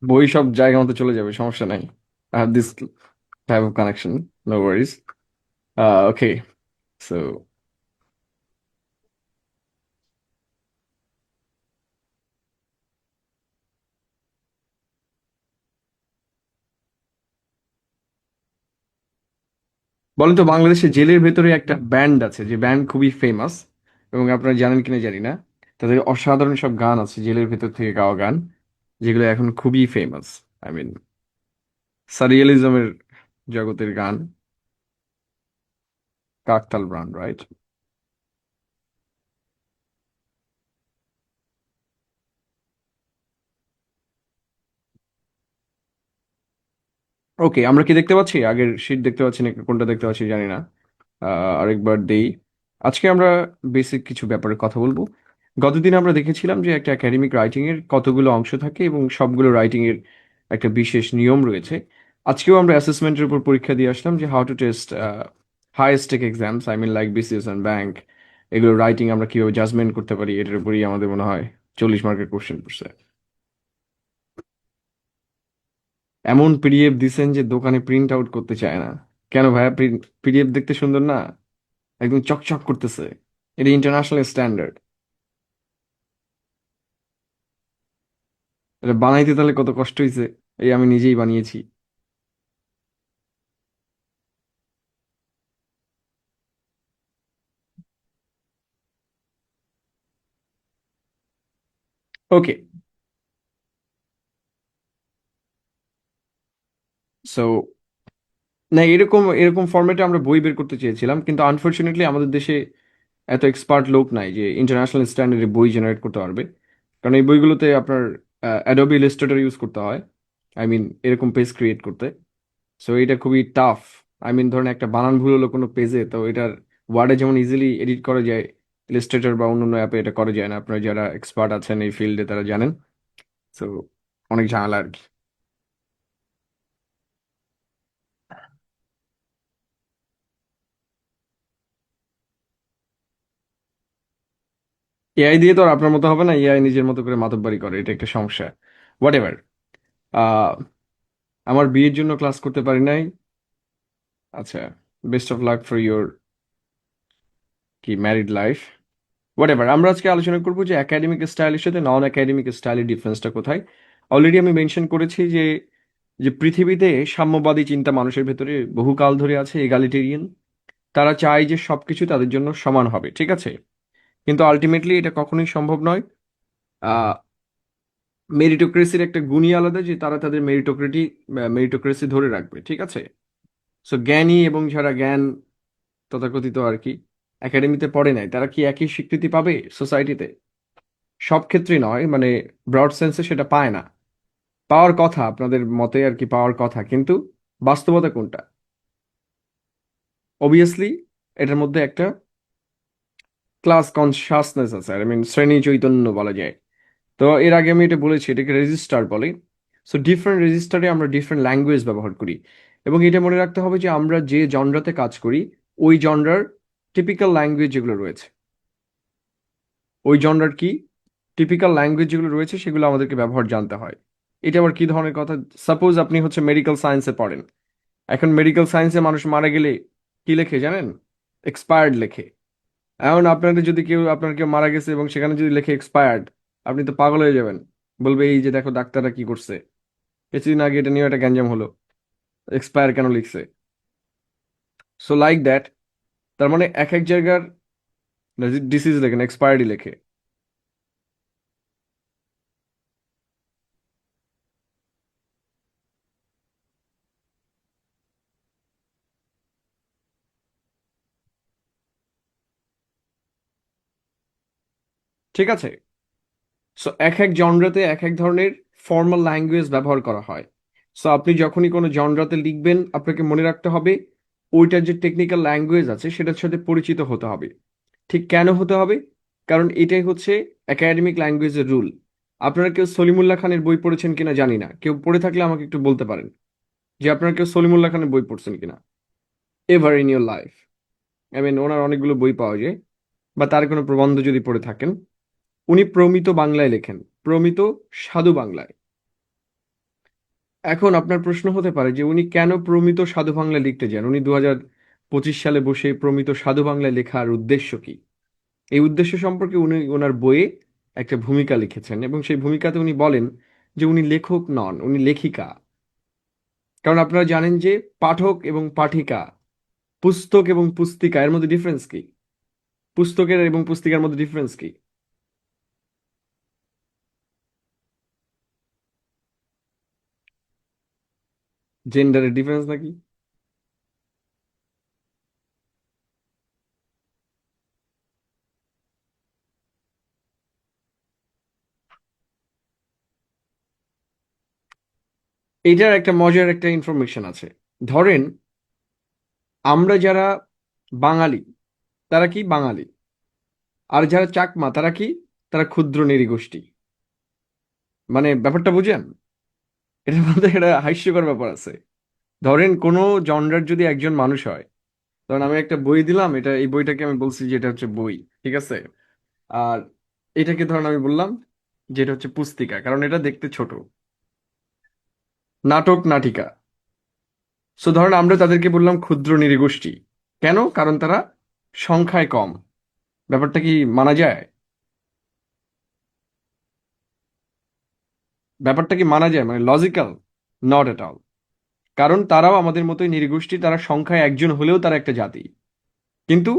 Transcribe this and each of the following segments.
বই সব জায়গা মতো চলে যাবে, সমস্যা নাই। I have this type of connection, no worries. Okay, so বলেন তো, বাংলাদেশে জেলের ভেতরে একটা ব্যান্ড আছে যে ব্যান্ড খুবই ফেমাস, এবং আপনারা জানেন কিনা জানি না। তাদের অসাধারণ সব গান আছে জেলের ভেতর থেকে গাওয়া গান, যেগুলো এখন খুবই ফেমাস। আই মিন, সারিয়ালিজমের জগতের গান। কাকতাল ব্রান্ড, রাইট? ওকে, আমরা কি দেখতে পাচ্ছি? আগের শীট দেখতে পাচ্ছি না, কোনটা দেখতে পাচ্ছি জানি না। আরেকবার দেই। আজকে আমরা বেসিক কিছু ব্যাপারে কথা বলবো। গতদিন আমরা দেখেছিলাম যে একটা একাডেমিক রাইটিং এর কতগুলো অংশ থাকে এবং সবগুলো রাইটিং এর একটা বিশেষ নিয়ম রয়েছে। আজকেও আমরা অ্যাসেসমেন্টের উপর পরীক্ষা দিয়ে আসলাম যে how to test high stake exams, I mean like BCS and bank. এগুলো রাইটিং আমরা কিভাবে জাজমেন্ট করতে পারি, এটার উপরই আমাদের মনে হয় 40 মার্কের কোশ্চেন পড়ছে। এমন পিডিএফ দিছেন যে দোকানে প্রিন্ট আউট করতে চায় না। কেন ভাইয়া? পিডিএফ দেখতে সুন্দর না? একদম চকচক করতেছে। এটা ইন্টারন্যাশনাল স্ট্যান্ডার্ড। এটা বানাইতে তাহলে কত কষ্ট হয়েছে। এই আমি নিজেই বানিয়েছি। ওকে, সো না, এরকম এরকম ফরম্যাটে আমরা বই বের করতে চেয়েছিলাম, কিন্তু আনফরচুনেটলি আমাদের দেশে এত এক্সপার্ট লোক নাই যে ইন্টারন্যাশনাল স্ট্যান্ডার্ডে বই জেনারেট করতে পারবে। কারণ এই বইগুলোতে আপনার অ্যাডোবি ইলাস্ট্রেটর ইউজ করতে হয়, আই মিন এরকম পেজ ক্রিয়েট করতে। সো এটা খুবই টাফ। আই মিন ধরেন একটা বানান ভুল হলো কোনো পেজে, তো এটার ওয়ার্ডে যেমন ইজিলি এডিট করা যায়, ইলাস্ট্রেটর বা অন্যান্য অ্যাপে এটা করা যায় না। আপনারা যারা এক্সপার্ট আছেন এই ফিল্ডে তারা জানেন। সো অনেক ঝামেলা আর কি। এআই দিয়ে তো আর আপনার মতো হবে না, এআই নিজের মতো করে মাতব্বরি করে, এটা একটা সমস্যা। What ever. আহ আমার বিয়ের জন্য ক্লাস করতে পারি নাই। আচ্ছা, best of luck for your কি ম্যারিড লাইফ। হোয়াট এভার, আমরা আজকে আলোচনা করবো যে একাডেমিক স্টাইলের সাথে নন একাডেমিক স্টাইলের ডিফারেন্সটা কোথায়। অলরেডি আমি মেনশন করেছি যে যে পৃথিবীতে সাম্যবাদী চিন্তা মানুষের ভেতরে বহুকাল ধরে আছে, এগালিটেরিয়ান। তারা চায় যে সবকিছু তাদের জন্য সমান হবে, ঠিক আছে? কিন্তু আলটিমেটলি এটা কখনোই সম্ভব নয়। আহ মেরিটোক্রেসির একটা গুণই আলাদা যে তারা তাদের মেরিটোক্রেসি ধরে রাখবে, ঠিক আছে? সো জ্ঞানী এবং যারা জ্ঞান তথাকথিত আর কি একাডেমিতে পড়ে নাই, তারা কি একই স্বীকৃতি পাবে সোসাইটিতে? সব ক্ষেত্রে নয়, মানে ব্রড সেন্সে সেটা পায় না। পাওয়ার কথা, আপনাদের মতে আর কি পাওয়ার কথা, কিন্তু বাস্তবতা কোনটা? অবভিয়াসলি এটার মধ্যে একটা ক্লাস কনসাসনেস আছে, আই মিন শ্রেণী চৈতন্য বলা যায়। তো এর আগে আমি এটা বলেছি, এটাকে রেজিস্টার বলে। সো ডিফারেন্ট রেজিস্টারে আমরা ডিফারেন্ট ল্যাঙ্গুয়েজ ব্যবহার করি। এবং এটা মনে রাখতে হবে যে আমরা যে জনরাতে কাজ করি, ওই জনরার টিপিক্যাল ল্যাঙ্গুয়েজ যেগুলো রয়েছে, ওই জনরার কি টিপিক্যাল ল্যাঙ্গুয়েজ যেগুলো রয়েছে সেগুলো আমাদেরকে ব্যবহার জানতে হয়। এটা আবার কি ধরনের কথা? সাপোজ আপনি হচ্ছে মেডিকেল সায়েন্সে পড়েন। এখন মেডিকেল সায়েন্সে মানুষ মারা গেলে কি লেখে জানেন? এক্সপায়ার্ড লেখে। এখন আপনাদের যদি আপনার কেউ মারা গেছে এবং সেখানে যদি লেখে এক্সপায়ার্ড, আপনি তো পাগল হয়ে যাবেন। বলবে এই যে দেখো ডাক্তাররা কি করছে, কিছুদিন আগে এটা নিয়ে একটা গ্যাঞ্জাম হলো, এক্সপায়ার কেন লিখছে। So like that. তার মানে এক এক জায়গার ডিসিজ লেখেন, এক্সপায়ার্ডই লেখে। ঠিক আছে? সো এক এক জনরাতে এক এক ধরনের ফর্মাল ল্যাঙ্গুয়েজ ব্যবহার করা হয়। সো আপনি যখনই কোনো জনরাতে লিখবেন, আপনাকে মনে রাখতে হবে ওইটার যে টেকনিক্যাল ল্যাঙ্গুয়েজ আছে সেটার সাথে পরিচিত হতে হবে। ঠিক কেন হতে হবে? কারণ এটাই হচ্ছে একাডেমিক ল্যাঙ্গুয়েজের রুল। আপনারা কেউ সলিমুল্লাহ খানের বই পড়েছেন কিনা জানি না, কেউ পড়ে থাকলে আমাকে একটু বলতে পারেন যে আপনারা কেউ সলিমুল্লাহ খানের বই পড়ছেন কিনা ever in your life. I mean ওনার অনেকগুলো বই পাওয়া যায়, বা তার কোনো প্রবন্ধ যদি পড়ে থাকেন। উনি প্রমিত বাংলায় লেখেন, প্রমিত সাধু বাংলায়। এখন আপনার প্রশ্ন হতে পারে যে উনি কেন প্রমিত সাধু বাংলা লিখতে যান, উনি 2025 সালে বসে প্রমিত সাধু বাংলায় লেখার উদ্দেশ্য কি? এই উদ্দেশ্য সম্পর্কে উনি ওনার বইয়ে একটা ভূমিকা লিখেছেন, এবং সেই ভূমিকাতে উনি বলেন যে উনি লেখক নন, উনি লেখিকা। কারণ আপনারা জানেন যে পাঠক এবং পাঠিকা, পুস্তক এবং পুস্তিকা এর মধ্যে ডিফারেন্স কি? পুস্তকের এবং পুস্তিকার মধ্যে ডিফারেন্স কি? জেন্ডারের ডিফারেন্স নাকি? এটার একটা মজার একটা ইনফরমেশন আছে। ধরেন আমরা যারা বাঙালি, তারা কি বাঙালি? আর যারা চাকমা তারা কি? তারা ক্ষুদ্র নৃগোষ্ঠী। মানে ব্যাপারটা বুঝেন? এটার মধ্যে একটা হাস্যকর ব্যাপার আছে। ধরেন কোনো জনরার যদি একজন মানুষ হয়, ধরেন আমি একটা বই দিলাম, এটা এই বইটাকে আমি বলছি যে এটা হচ্ছে বই, ঠিক আছে? আর এটাকে ধরেন আমি বললাম যে এটা হচ্ছে পুস্তিকা, কারণ এটা দেখতে ছোট। নাটক নাটিকা, সো ধরেন আমরা তাদেরকে বললাম ক্ষুদ্র নৃগোষ্ঠী। কেন? কারণ তারা সংখ্যায় কম। ব্যাপারটা কি মানা যায়? ব্যাপারটা কি মানা যায়, মানে লজিক্যাল? Not at all. কারণ তারাও আমাদের মতোই নৃগোষ্ঠী, তারা সংখ্যায় একজন হলেও তারা একটা জাতি। কিন্তু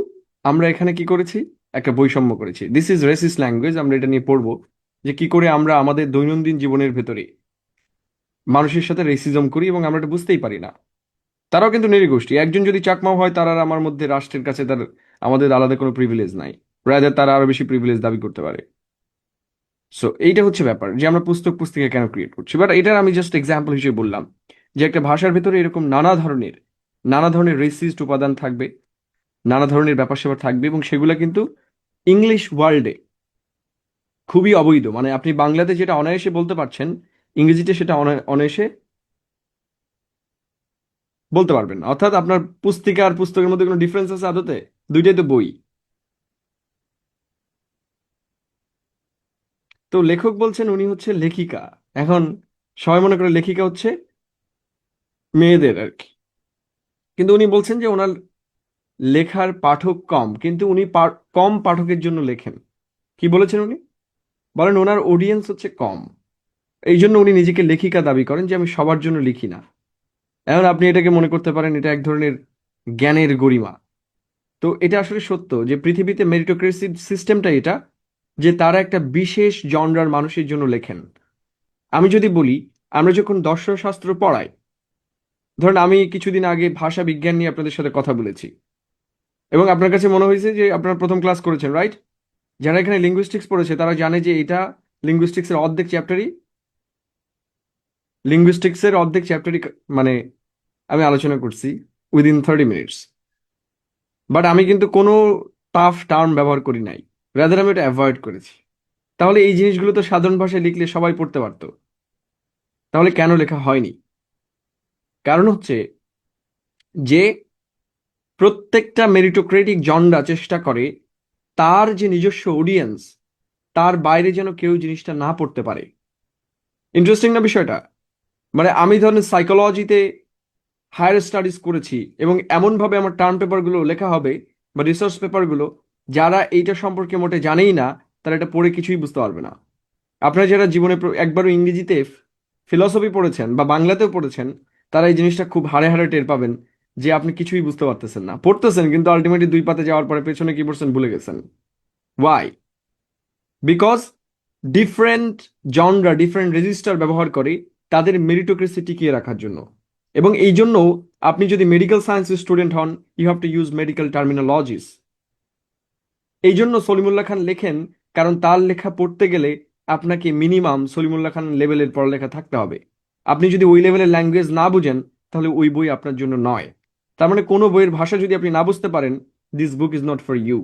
আমরা এখানে কি করেছি? একটা বৈষম্য করেছি। This is racist language. আমরা এটা নিয়ে পড়বো যে কি করে আমরা আমাদের দৈনন্দিন জীবনের ভেতরে মানুষের সাথে রেসিজম করি এবং আমরা এটা বুঝতেই পারি না। তারাও কিন্তু নৃগোষ্ঠী। একজন যদি চাকমাও হয়, তার আর আমার মধ্যে রাষ্ট্রের কাছে তার আমাদের আলাদা কোনো প্রিভিলেজ নাই। রাদার তারা আরো বেশি প্রিভিলেজ দাবি করতে পারে। সো এইটা হচ্ছে ব্যাপার যে আমরা পুস্তক পুস্তিকা কেন ক্রিয়েট করছি। বাট এটার আমি জাস্ট এক্সাম্পল হিসেবে বললাম যে একটা ভাষার ভেতরে এরকম নানা ধরনের রেসিস্ট উপাদান থাকবে, নানা ধরনের ব্যাপার স্যাপার থাকবে, এবং সেগুলো কিন্তু ইংলিশ ওয়ার্ল্ডে খুবই অবৈধ। মানে আপনি বাংলাতে যেটা অনায়াসে বলতে পারছেন, ইংরেজিতে সেটা অনায়াসে বলতে পারবেন না। অর্থাৎ আপনার পুস্তিকা আর পুস্তকের মধ্যে কোনো ডিফারেন্স আছে আদতে? দুইটাই তো বই। তো লেখক বলছেন উনি হচ্ছে লেখিকা। এখন সবাই মনে করে লেখিকা হচ্ছে মেয়েদের আর কি। কিন্তু উনি বলছেন যে ওনার লেখার পাঠক কম, কিন্তু উনি কম পাঠকের জন্য লেখেন। কি বলেছেন উনি? বলেন ওনার অডিয়েন্স হচ্ছে কম, এই জন্য উনি নিজেকে লেখিকা দাবি করেন যে আমি সবার জন্য লিখি না। এখন আপনি এটাকে মনে করতে পারেন এটা এক ধরনের জ্ঞানের গরিমা। তো এটা আসলে সত্য যে পৃথিবীতে মেরিটোক্রেসি সিস্টেমটা এটা, যে তারা একটা বিশেষ জনরার মানুষের জন্য লেখেন। আমি যদি বলি, আমরা যখন দর্শনশাস্ত্র পড়াই, ধরেন আমি কিছুদিন আগে ভাষা বিজ্ঞান নিয়ে আপনাদের সাথে কথা বলেছি, এবং আপনার কাছে মনে হয়েছে যে আপনারা প্রথম ক্লাস করেছেন, রাইট? যারা এখানে লিঙ্গুইস্টিক্স পড়েছে তারা জানে যে এটা লিঙ্গুইস্টিক্সের অর্ধেক চ্যাপ্টারই লিঙ্গুইস্টিক্সের অর্ধেক চ্যাপ্টারই মানে আমি আলোচনা করছি উইদিন 30 মিনিটস। বাট আমি কিন্তু কোনো টাফ টার্ম ব্যবহার করি নাই, রাদার আমি এটা অ্যাভয়েড করেছি। তাহলে এই জিনিসগুলো তো সাধারণ ভাষায় লিখলে সবাই পড়তে পারতো। তাহলে কেন লেখা হয়নি? কারণ হচ্ছে যে প্রত্যেকটা মেরিটোক্রেটিক জনরা চেষ্টা করে তার যে নিজস্ব অডিয়েন্স, তার বাইরে যেন কেউ জিনিসটা না পড়তে পারে। ইন্টারেস্টিং না বিষয়টা? মানে আমি ধরেন সাইকোলজিতে হায়ার স্টাডিজ করেছি, এবং এমনভাবে আমার টার্ম পেপারগুলো লেখা হবে বা রিসার্চ পেপারগুলো, যারা এইটা সম্পর্কে মোটে জানেই না তারা এটা পড়ে কিছুই বুঝতে পারবে না। আপনারা যারা জীবনে একবারও ইংরেজিতে ফিলসফি পড়েছেন বা বাংলাতেও পড়েছেন, তারা এই জিনিসটা খুব হাড়ে হাড়ে টের পাবেন যে আপনি কিছুই বুঝতে পারতেছেন না, পড়তেছেন কিন্তু আলটিমেটলি দুই পাতে যাওয়ার পরে পেছনে কি পড়ছেন ভুলে গেছেন। Why? Because different genre different register ব্যবহার করে তাদের মেরিটোক্রেসি টিকিয়ে রাখার জন্য। এবং এই জন্য আপনি যদি মেডিকেল সায়েন্সের স্টুডেন্ট হন, you have to use medical terminologies. এই জন্য সলিমুল্লাহ খান লেখেন, কারণ তার লেখা পড়তে গেলে আপনাকে মিনিমাম সলিমুল্লাহ খান লেভেলের পড়ালেখা থাকতে হবে। আপনি যদি ওই লেভেলের ল্যাঙ্গুয়েজ না বুঝেন, তাহলে ওই বই আপনার জন্য নয়। তার মানে কোনো বইয়ের ভাষা যদি আপনি না বুঝতে পারেন, this book is not for you.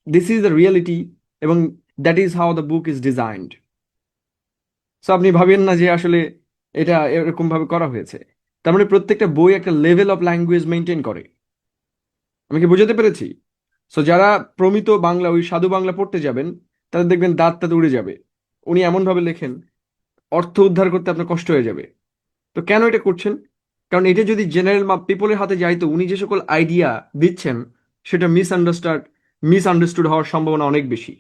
This is the reality, এবং that is how the book is designed. So আপনি ভাবেন না যে আসলে এটা এরকম ভাবে করা হয়েছে। তার মানে প্রত্যেকটা বই একটা লেভেল অফ ল্যাঙ্গুয়েজ মেনটেন করে। আমি কি বোঝাতে পেরেছি? সো যারা প্রমিত বাংলা, ওই সাধু বাংলা পড়তে যাবেন, তাদের দেখবেন দাঁত তাতে উড়ে যাবে। উনি এমন ভাবে লেখেন, অর্থ উদ্ধার করতে আপনার কষ্ট হয়ে যাবে। তো কেন এটা করছেন? কারণ এটা যদি জেনারেল পিপলের হাতে যাইতো, উনি যে সকল আইডিয়া দিচ্ছেন সেটা মিসআন্ডারস্টুড হওয়ার সম্ভাবনা অনেক বেশি।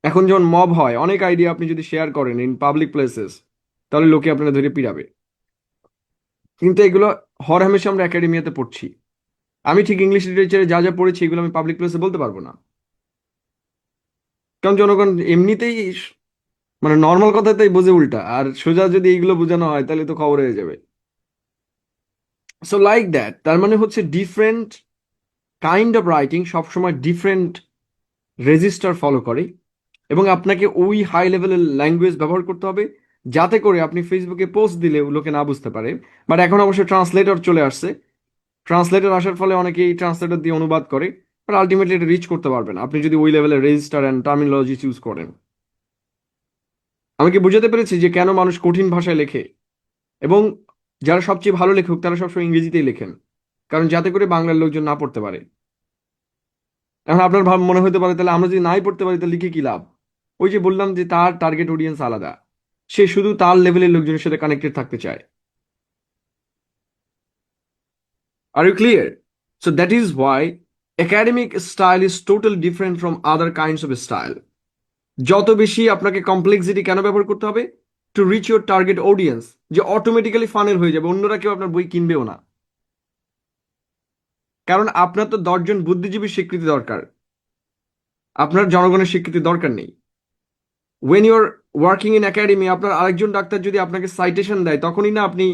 এখন যখন মব হয়, অনেক আইডিয়া আপনি যদি শেয়ার করেন ইন পাবলিক প্লেসেস, তাহলে লোকে আপনারা ধরে পিড়াবে। কিন্তু এগুলো হরহামেশা আমরা একাডেমিয়াতে পড়ছি। আমি ঠিক ইংলিশ লিটারেচারে যা যা পড়েছি এগুলো আমি পাবলিক প্লেসে বলতে পারবো না, কারণ জনগণ এমনিতেই মানে নর্মাল কথাতেই বোঝে উল্টা, আর সোজা যদি এইগুলো বোঝানো হয় তাহলে তো খবর হয়ে যাবে। সো লাইক দ্যাট, তার মানে হচ্ছে ডিফারেন্ট কাইন্ড অফ রাইটিং সবসময় ডিফারেন্ট রেজিস্টার ফলো করে, এবং আপনাকে ওই হাই লেভেলের ল্যাঙ্গুয়েজ ব্যবহার করতে হবে যাতে করে আপনি ফেসবুকে পোস্ট দিলেও লোকে না বুঝতে পারে। বাট এখন অবশ্য ট্রান্সলেটর চলে আসছে। ট্রান্সলেটর আসার ফলে অনেকেই ট্রান্সলেটর দিয়ে অনুবাদ করে, বাট আলটিমেটলি এটা রিচ করতে পারবেন আপনি যদি ওই লেভেলের রেজিস্টার অ্যান্ড টার্মিনোলজি চুজ করেন। আমি কি বুঝাতে পেরেছি যে কেন মানুষ কঠিন ভাষায় লেখে? এবং যারা সবচেয়ে ভালো লেখক তারা সবসময় ইংরেজিতেই লেখেন, কারণ যাতে করে বাংলার লোকজন না পড়তে পারে। এখন আপনার মনে হতে পারে তাহলে আমরা যদি নাই পড়তে পারি তাহলে লিখে কি লাভ? ওই যে বললাম যে তার টার্গেট অডিয়েন্স আলাদা, সে শুধু তার লেভেলের লোকজনের সাথে কানেক্টেড থাকতে চায়। আর you clear? So that is Y academic style is total different from other kinds of style. যত বেশি আপনাকে কমপ্লেক্সিটি কেন ব্যবহার করতে হবে? To reach your target audience, যে অটোমেটিক্যালি ফানেল হয়ে যাবে, অন্যরা কেউ আপনার বই কিনবেও না। কারণ আপনার তো 10 জন বুদ্ধিজীবীর স্বীকৃতি দরকার, আপনার জনগণের স্বীকৃতি দরকার নেই। When you are working in academy, আপনার আরেকজন ডাক্তার যদি আপনাকে সাইটেশন দেয় তখনই না আপনি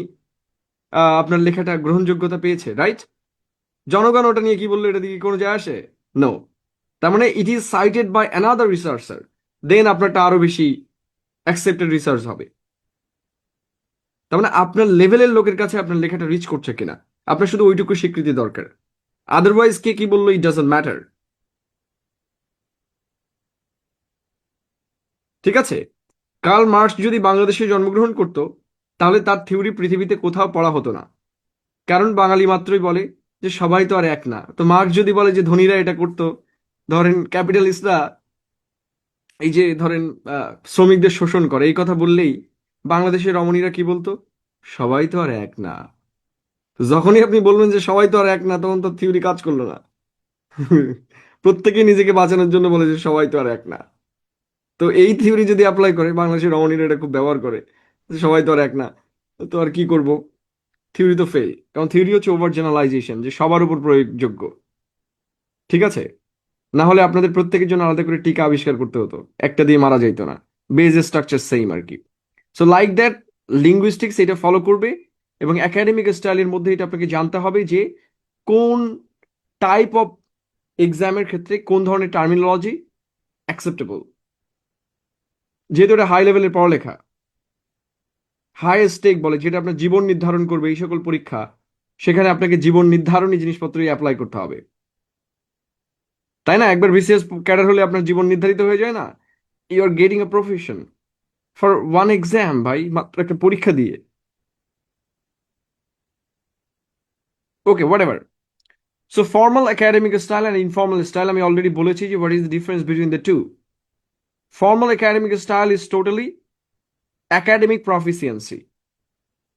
আপনার লেখাটা গ্রহণযোগ্যতা পেয়েছে, রাইট? জনগণ ওটা নিয়ে কি বললো এটা দিকে কোনো যায় আসে? নো। তার মানে it is cited by another researcher, then আপনারটা আরো বেশি অ্যাকসেপ্টেড রিসার্চ হবে। তার মানে আপনার লেভেলের লোকের কাছে আপনার লেখাটা রিচ করছে কিনা, আপনার শুধু ওইটুকু স্বীকৃতি দরকার। আদারওয়াইজ কে কি বললো ইট ডাজন্ট ম্যাটার। ঠিক আছে? কার্ল মার্কস যদি বাংলাদেশে জন্মগ্রহণ করতো তাহলে তার থিওরি পৃথিবীতে কোথাও পড়া হতো না, কারণ বাঙালি মাত্রই বলে যে সবাই তো আর এক না। তো মার্কস যদি বলে যে ধনীরা এটা করতো, ধরেন ক্যাপিটালিস্টরা এই যে ধরেন শ্রমিকদের শোষণ করে, এই কথা বললেই বাংলাদেশের রমণীরা কি বলতো? সবাই তো আর এক না। তো যখনই আপনি বলবেন যে সবাই তো আর এক না, তখন তো থিওরি কাজ করলো না। প্রত্যেকে নিজেকে বাঁচানোর জন্য বলে যে সবাই তো আর এক না। তো এই থিওরি যদি অ্যাপ্লাই করে, বাংলাদেশের রমণীরা এটা খুব ব্যবহার করে যে সবাই তো আর এক না, তো আর কি করব? থিওরি তো ফেল, কারণ থিওরি হচ্ছে ওভার জেনারেলাইজেশন, যে সবার উপর প্রয়োগযোগ্য। ঠিক আছে? না হলে আপনাদের প্রত্যেকের জন্য আলাদা করে টিকা আবিষ্কার করতে হতো, একটা দিয়ে মারা যাইতো না। বেজ স্ট্রাকচার সেম আর কি। সো লাইক দ্যাট, লিঙ্গুইস্টিক্স এটা ফলো করবে, এবং একাডেমিক স্টাইলের মধ্যে এটা আপনাকে জানতে হবে যে কোন টাইপ অফ এক্সামের ক্ষেত্রে কোন ধরনের টার্মিনোলজি অ্যাকসেপ্টেবল। যেহেতু এটা হাই লেভেলের পড়ালেখা, হাই স্টেক বলে, যেটা আপনার জীবন নির্ধারণ করবে, এই সকল পরীক্ষা, সেখানে আপনাকে জীবন নির্ধারণী জিনিসপত্রই অ্যাপ্লাই করতে হবে। তাই না? একবার বিসিএস ক্যাডার হলে আপনার জীবন নির্ধারিত হয়ে যায় না? You are getting a profession for one exam, ভাই, মাত্র একটা পরীক্ষা দিয়ে। Okay, whatever. So formal academic style and informal style, আমি অলরেডি বলেছি যে what is the difference between the two. Formal academic style is totally academic proficiency.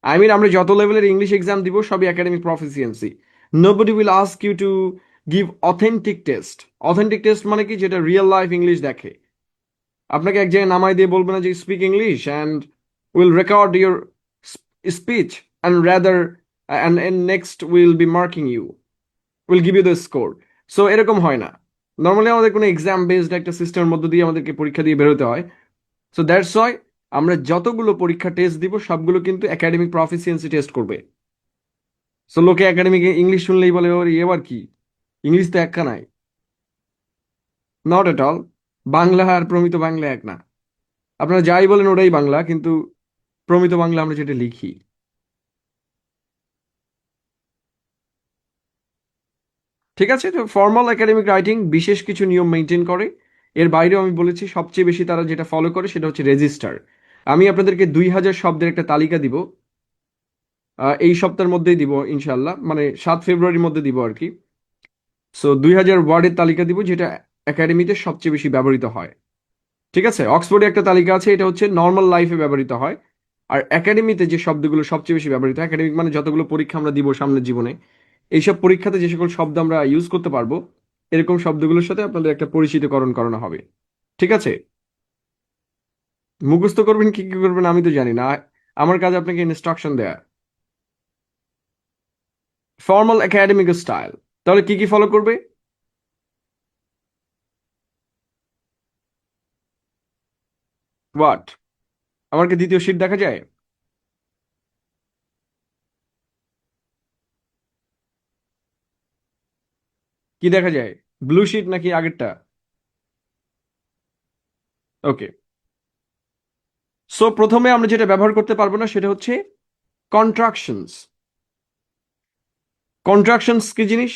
I mean আমরা যত লেভেলের ইংলিশ এক্সাম দিব সবই academic proficiency. Nobody will ask you to give authentic test. Authentic test মানে কি? যেটা রিয়েল লাইফ ইংলিশ দেখে। আপনাকে এক জায়গায় নামাই দিয়ে বলবে না যে speak English and will record your speech and rather and next will be marking you, will give you the score. So এরকম হয় না। নর্মালি আমাদের কোনো এক্সাম বেসড একটা সিস্টেমের মধ্য দিয়ে আমাদেরকে পরীক্ষা দিয়ে বেরোতে হয়। সো দ্যাটস ওয়াই আমরা যতগুলো পরীক্ষা টেস্ট দিব সবগুলো কিন্তু একাডেমিক প্রফিসিয়েন্সি টেস্ট করবে। সো লোকে একাডেমিক ইংলিশ শুনলেই বলে ওর এবার কি, ইংলিশ তো একটা নাই। Not at all. বাংলা আর প্রমিত বাংলা এক না। আপনারা যাই বলেন ওটাই বাংলা, কিন্তু প্রমিত বাংলা আমরা যেটা লিখি। ঠিক আছে? তো ফর্মাল একাডেমিক রাইটিং বিশেষ কিছু নিয়ম মেনটেন করে। এর বাইরেও আমি বলেছি সবচেয়ে বেশি তারা যেটা ফলো করে সেটা হচ্ছে রেজিস্টার। আমি আপনাদেরকে 2000 শব্দের একটা তালিকা দিব, এই সপ্তাহের মধ্যেই দিব ইনশাল্লাহ, মানে 7 ফেব্রুয়ারির মধ্যে দিব আর কি। সো 2000 ওয়ার্ডের তালিকা দিব যেটা একাডেমিতে সবচেয়ে বেশি ব্যবহৃত হয়। ঠিক আছে? অক্সফোর্ডে একটা তালিকা আছে, এটা হচ্ছে নর্মাল লাইফে ব্যবহৃত হয়। আর একাডেমিতে যে শব্দগুলো সবচেয়ে বেশি ব্যবহৃত, একাডেমিক মানে যতগুলো পরীক্ষা আমরা দিব সামনের জীবনে, এইসব পরীক্ষাতে যে সকল শব্দ আমরা ইউজ করতে পারবো, এরকম শব্দগুলোর সাথে আপনাদের একটা পরিচিতকরণ করানো হবে। ঠিক আছে? মুখস্থ করবেন কি কি করবেন আমি তো জানি না। আমার কাজ আপনাকে ইনস্ট্রাকশন দেয়া। ফর্মাল একাডেমিক স্টাইল, তাহলে কি কি ফলো করবে? হোয়াট? আমার কি দ্বিতীয় শীট দেখা যায়? কি দেখা যায়? ব্লু শীট নাকি আগেরটা? ওকে। সো প্রথমে আমরা যেটা ব্যবহার করতে পারবো না সেটা হচ্ছে কন্ট্রাকশনস। কন্ট্রাকশনস কি জিনিস?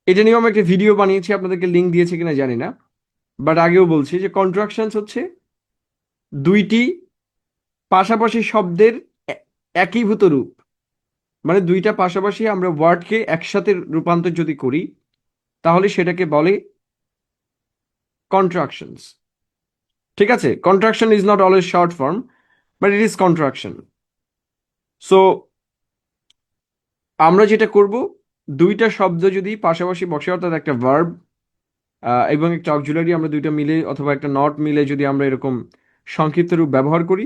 এটা নিয়েও আমি একটা ভিডিও বানিয়েছি, আপনাদেরকে লিঙ্ক দিয়েছি কিনা জানি না, বাট আগেও বলছি যে কন্ট্রাকশনস হচ্ছে দুইটি পাশাপাশি শব্দের একীভূত রূপ। মানে দুইটা পাশাপাশি আমরা ওয়ার্ডকে একসাথে রূপান্তর যদি করি, তাহলে সেটাকে বলে কন্ট্রাকশনস। ঠিক আছে? Contraction is not always short form, but it is contraction. So আমরা যেটা করব, দুইটা শব্দ যদি পাশাপাশি বসে, অর্থাৎ একটা ভার্ব এবং একটা অক্সিলারি, আমরা দুইটা মিলে অথবা একটা নট মিলে যদি আমরা এরকম সংক্ষিপ্ত রূপ ব্যবহার করি,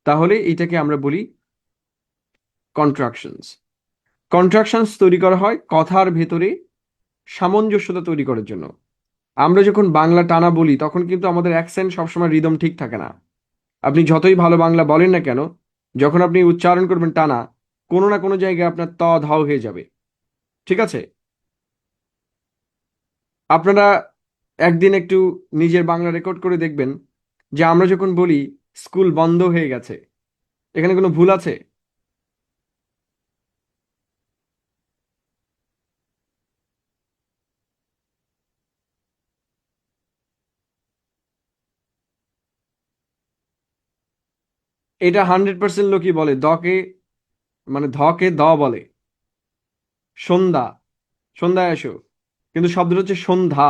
তাহলে এটাকে আমরা বলি কন্ট্রাকশনস। কন্ট্রাকশনস তৈরি করা হয় কথার ভেতরে সামঞ্জস্যতা তৈরি করার জন্য। আমরা যখন বাংলা টানা বলি তখন কিন্তু আমাদের অ্যাকসেন্ট সবসময় রিদম ঠিক থাকে না। আপনি যতই ভালো বাংলা বলেন না কেন, যখন আপনি উচ্চারণ করবেন টানা, কোনো না কোনো জায়গায় আপনার ত ধাও হয়ে যাবে। ঠিক আছে? আপনারা একদিন একটু নিজের বাংলা রেকর্ড করে দেখবেন যে আমরা যখন বলি স্কুল বন্ধ হয়ে গেছে, এখানে কোনো ভুল আছে? এটা 100% লোকই বলে দকে, মানে ধকে দ বলে। সন্ধ্যা, সন্ধ্যায় এসো, কিন্তু শব্দটা হচ্ছে সন্ধ্যা।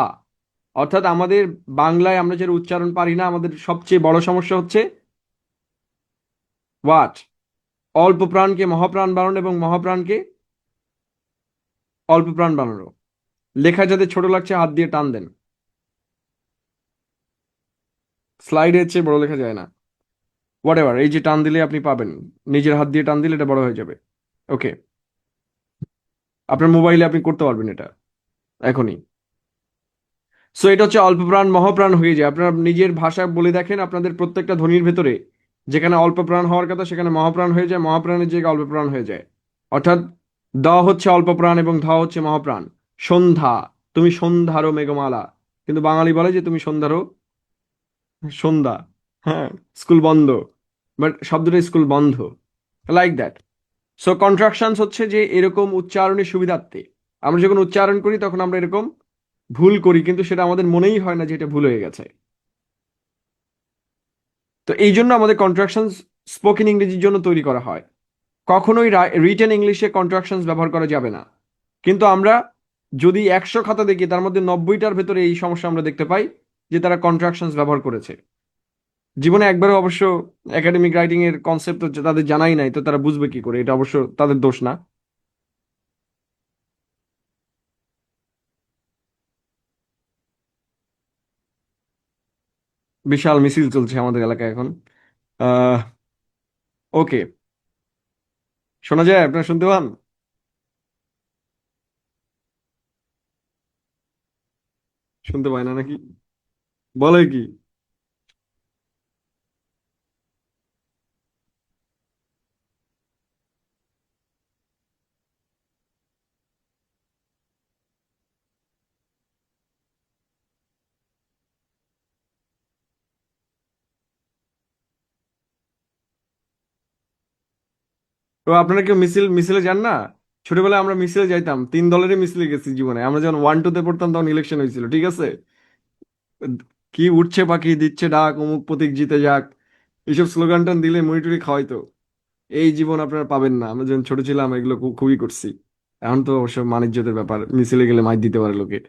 অর্থাৎ আমাদের বাংলায় আমরা যেটা উচ্চারণ পারি না, আমাদের সবচেয়ে বড় সমস্যা হচ্ছে হোয়াট? অল্প প্রাণকে মহাপ্রাণ বানানো এবং মহাপ্রাণকে অল্প প্রাণ বানানো। লেখা যাদের ছোট লাগছে হাত দিয়ে টান দেন, স্লাইডের চেয়ে বড় লেখা যায় না। হোয়াট এভার, এই যে টান দিলে আপনি পাবেন, নিজের হাত দিয়ে টান দিলে এটা বড় হয়ে যাবে। ওকে, আপনার মোবাইলে আপনি করতে পারবেন এটা এখনই। সো এটা হচ্ছে অল্প প্রাণ মহাপ্রাণ হয়ে যায়। আপনারা নিজের ভাষায় বলে দেখেন, আপনাদের প্রত্যেকটা ধ্বনির ভেতরে যেখানে অল্প প্রাণ হওয়ার কথা সেখানে মহাপ্রাণ হয়ে যায়, মহাপ্রাণের জায়গায় অল্প প্রাণ হয়ে যায়। অর্থাৎ দ হচ্ছে অল্প প্রাণ এবং ধ হচ্ছে মহাপ্রাণ। সন্ধ্যা, তুমি সন্ধ্যারো মেঘমালা, কিন্তু বাঙালি বলে যে তুমি সন্ধ্যারো সন্ধ্যা। হ্যাঁ, স্কুল বন্ধ, বাট শব্দটা স্কুল বন্ধ, লাইক দ্যাট। সো কন্ট্রাকশনস হচ্ছে যে এরকম উচ্চারণের সুবিধার্থে আমরা যখন উচ্চারণ করি তখন আমরা এরকম ভুল করি, কিন্তু সেটা আমাদের মনেই হয় না যে এটা ভুল হয়ে গেছে। তো এই জন্য আমাদের কন্ট্রাকশনস স্পোকেন ইংরেজির জন্য তৈরি করা হয়। কখনোই রিটেন ইংলিশে কন্ট্রাকশনস ব্যবহার করা যাবে না। কিন্তু আমরা যদি 100 খাতা দেখি, তার মধ্যে 90টার ভেতরে এই সমস্যা আমরা দেখতে পাই যে তারা কন্ট্রাকশনস ব্যবহার করেছে। জীবনে একবারও অবশ্য একাডেমিক রাইটিং এর কনসেপ্ট তাদের জানাই নাই, তো তারা বুঝবে কি করে? এটা অবশ্য তাদের দোষ না। বিশাল মিছিল চলছে আমাদের এলাকায় এখন। আহ ওকে, শোনা যায়? আপনারা শুনতে পান? শুনতে পায় না নাকি? বলে কি? তো আপনারা কেউ মিছিল মিছিলে যান না? ছোটবেলায় আমরা মিছিলে যাইতাম, 3 দলেরই মিছিলে গেছি জীবনে। আমরা যখন 1 2 তে পড়তাম তখন ইলেকশন হয়েছিল, ঠিক আছে? কি উঠছে পাখি দিচ্ছে ডাক, অমুক প্রতীক জিতে যাক, এইসব স্লোগান টান দিলে মুড়ি টুড়ি খাওয়াইতো। এই জীবন আপনারা পাবেন না। আমরা যখন ছোট ছিলাম এগুলো খুবই করছি। এখন তো অবশ্য মানিজ্যতের ব্যাপার, মিছিলে গেলে মাইর দিতে পারে লোকে।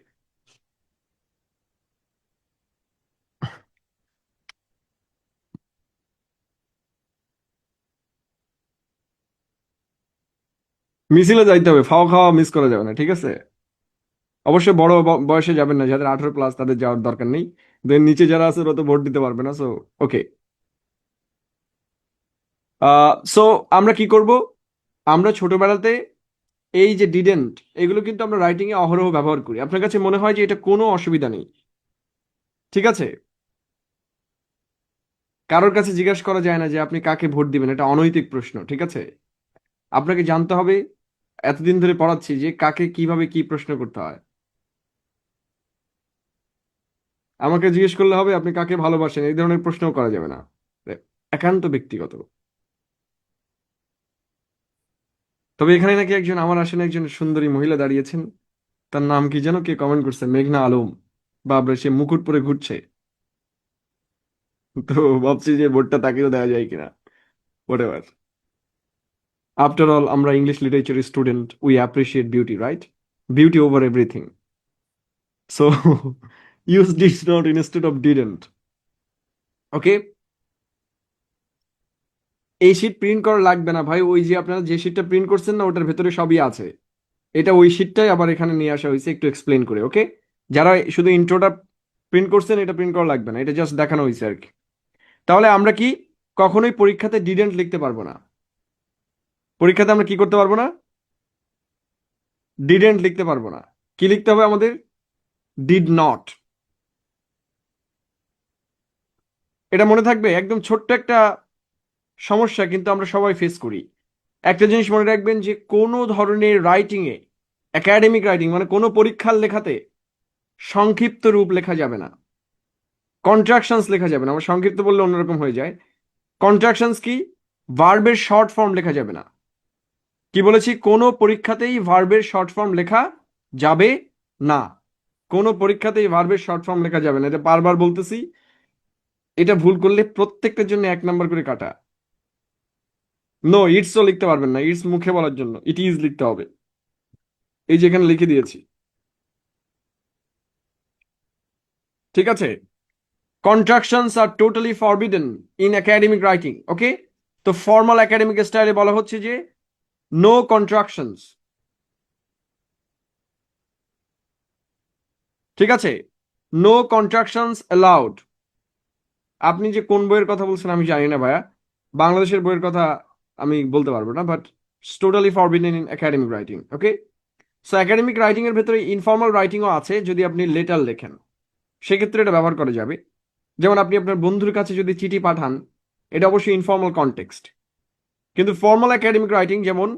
মিছিলে যাইতে হবে, ফাও খাওয়া মিস করা যাবে না, ঠিক আছে? অবশ্যই বড় বয়সে যাবেন না, যাদের 18+ তাদের যাওয়ার দরকার নেই। দেন নিচে যারা আছে ওরা তো ভোট দিতে পারবে না, সো ওকে। সো আমরা কি করব? আমরা ছোটবেলাতে এই যে ডিডেন্ট, এগুলো কিন্তু আমরা রাইটিং এ অহরহ ব্যবহার করি। আপনার কাছে মনে হয় যে এটা কোনো অসুবিধা নেই, ঠিক আছে? কারোর কাছে জিজ্ঞাসা করা যায় না যে আপনি কাকে ভোট দিবেন, এটা অনৈতিক প্রশ্ন, ঠিক আছে? আপনাকে জানতে হবে, এতদিন ধরে পড়াচ্ছি, যে কাকে কিভাবে কি প্রশ্ন করতে হয়। আমাকে জিজ্ঞেস করলে হবে আপনি কাকে ভালোবাসেন, এই ধরনের প্রশ্নও করা যাবে না, একান্ত ব্যক্তিগত। তবে এখানে নাকি একজন, আমার আসলে একজন সুন্দরী মহিলা দাঁড়িয়েছেন, তার নাম কি যেন, কে কমেন্ট করছে, মেঘনা আলম। বাবরে, সে মুকুট পরে ঘুরছে। তো ভাবছি যে ভোটটা তাকেও দেওয়া যায় কিনা, হোয়াটএভার। আফটার অল আমরা English literature student, we appreciate beauty, right? Beauty over everything. So use did not instead of didn't. Okay, এই শীট প্রিন্ট করা লাগবে না ভাই, ওই যে আপনারা যে শীটটা প্রিন্ট করছেন না, ওটার ভেতরে সবই আছে। এটা ওই শীটটাই আবার এখানে নিয়ে আসা হয়েছে একটু এক্সপ্লেন করে, ওকে? যারা শুধু ইন্ট্রোটা প্রিন্ট করছেন, এটা প্রিন্ট করা লাগবে না, এটা জাস্ট দেখানো হয়েছে আর কি। তাহলে আমরা কি কখনোই পরীক্ষাতে ডিডেন্ট লিখতে পারবো না? পরীক্ষাতে আমরা কি করতে পারবো না? ডিডেন্ট লিখতে পারবো না। কি লিখতে হবে আমাদের? Did not. এটা মনে থাকবে, একদম ছোট্ট একটা সমস্যা, কিন্তু আমরা সবাই ফেস করি। একটা জিনিস মনে রাখবেন, যে কোনো ধরনের রাইটিং এ, একাডেমিক রাইটিং মানে কোনো পরীক্ষার লেখাতে সংক্ষিপ্ত রূপ লেখা যাবে না, কন্ট্রাকশনস লেখা যাবে না। আমরা সংক্ষিপ্ত বললে অন্যরকম হয়ে যায়। কন্ট্রাকশনস কি? ভার্বের শর্ট ফর্ম লেখা যাবে না। কি বলেছি? কোনো পরীক্ষাতেই ভার্বের শর্ট ফর্ম লেখা যাবে না। কোনো পরীক্ষাতেই ভার্বের শর্ট ফর্ম লেখা যাবে না, এটা বারবার বলতেছি। এটা ভুল করলে প্রত্যেকটার জন্য 1 নাম্বার করে কাটা। নো, ইটসও লিখতে পারবেন না, ইটস মুখে বলার জন্য ইট ইজ লিখতে হবে। এই যে এখানে লিখে দিয়েছি, ঠিক আছে? Contractions are totally forbidden in academic writing, okay? তো ফর্মাল একাডেমিক স্টাইলে বলা হচ্ছে যে নো কন্ট্রাকশনস, ঠিক আছে? No contractions allowed. আপনি যে কোন বইয়ের কথা বলছেন আমি জানি না ভাইয়া, বাংলাদেশের বইয়ের কথা আমি বলতে পারবো না, but totally forbidden in academic writing, okay? So academic writing এর ভেতরে ইনফর্মাল রাইটিংও আছে, যদি আপনি লেটার লেখেন সেক্ষেত্রে এটা ব্যবহার করা যাবে। যেমন আপনি আপনার বন্ধুর কাছে যদি চিঠি পাঠান, এটা অবশ্যই ইনফর্মাল কনটেক্সট। কিন্তু ফর্মাল একাডেমিক রাইটিং, যেমন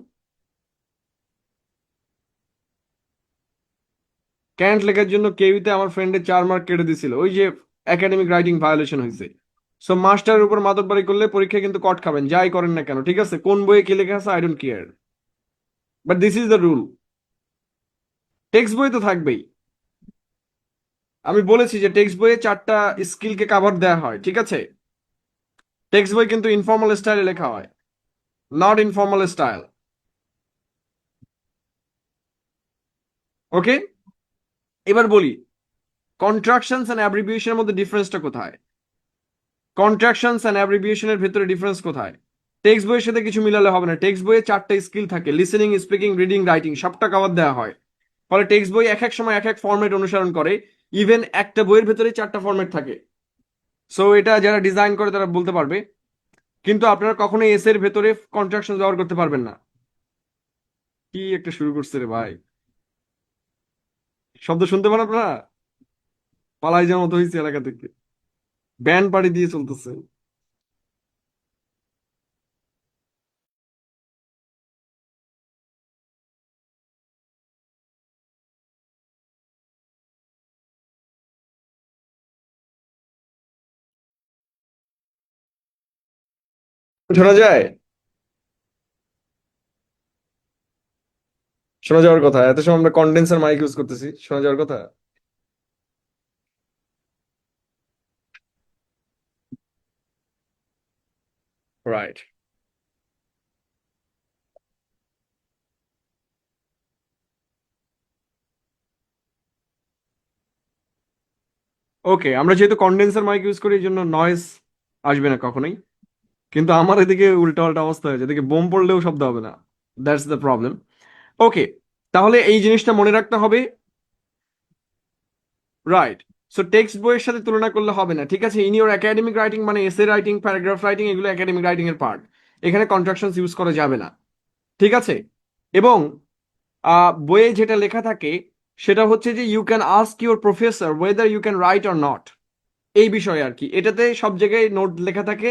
ক্যান্ট লেখার জন্য কেউতে আমার ফ্রেন্ডের 4 মার্ক কেটে দিছিল, ওই যে একাডেমিক রাইটিং ভায়োলেশন হয়েছে। সো মাস্টারের উপর মাতব্বরি করলে পরীক্ষায় কিন্তু কট খাবেন, যাই করেন না কেন, ঠিক আছে? কোন বইয়ে কি লেখা আছে I don't care, but this is the rule. Text বই তো থাকবেই। আমি বলেছি যে টেক্সট বইয়ে 4টা স্কিলকে কাভার দেওয়া হয়, ঠিক আছে? টেক্সট বই কিন্তু ইনফর্মাল স্টাইলে লেখা হয়, নট ইনফর্মাল স্টাইল, ওকে? এবার বলি, কন্ট্রাকশনস এন্ড অ্যাব্রিভিয়েশনের মধ্যে ডিফারেন্সটা কোথায়? কন্ট্রাকশনস এন্ড অ্যাব্রিভিয়েশনের ভেতরে ডিফারেন্স কোথায়? টেক্সট বইয়ের সাথে কিছু মিলালে হবে না। টেক্সট বইয়ে 4টা স্কিল থাকে, লিসেনিং, স্পিকিং, রিডিং, রাইটিং, সবটা কভার দেওয়া হয়। ফলে টেক্সট বই এক এক সময় এক এক ফরম্যাট অনুসরণ করে। ইভেন একটা বইয়ের ভেতরে 4টা ফরম্যাট থাকে। সো এটা যারা ডিজাইন করে তারা বলতে পারবে। কিন্তু আপনারা কখনোই এস এর ভেতরে কন্ট্রাকশন ব্যবহার করতে পারবেন না। কি একটা শুরু করছে রে ভাই! শব্দ শুনতে পান আপনারা? পালাই যাওয়ার মতো হয়েছে এলাকা থেকে, ব্যান্ড পার্টি দিয়ে চলতেছে। শোনা যায়? শোনা যাওয়ার কথা, এত সময় আমরা কন্ডেন্সার মাইক ইউজ করতেছি, শোনা যাওয়ার কথা। রাইট। ওকে, আমরা যেহেতু কন্ডেন্সার মাইক ইউজ করি এই জন্য নয়েজ আসবে না কখনোই। কিন্তু আমার এদিকে উল্টা পাল্টা অবস্থা হয়েছে, এদিকে বোম পড়লেও শব্দ হবে না, দ্যাটস দ্য প্রবলেম। ওকে, তাহলে এই জিনিসটা মনে রাখতে হবে। রাইট। সো টেক্সট বইয়ের সাথে তুলনা করলে হবে না, ঠিক আছে? ইন ইউর একাডেমিক রাইটিং মানে এসে রাইটিং, প্যারাগ্রাফ রাইটিং, এগুলো একাডেমিক রাইটিং এর পার্ট। এখানে কন্ট্রাকশনস ইউজ করা যাবে না, ঠিক আছে? এবং বইয়ে যেটা লেখা থাকে সেটা হচ্ছে যে you can ask your professor whether you can write or not, এই বিষয়ে আর কি। এটাতে সব জায়গায় নোট লেখা থাকে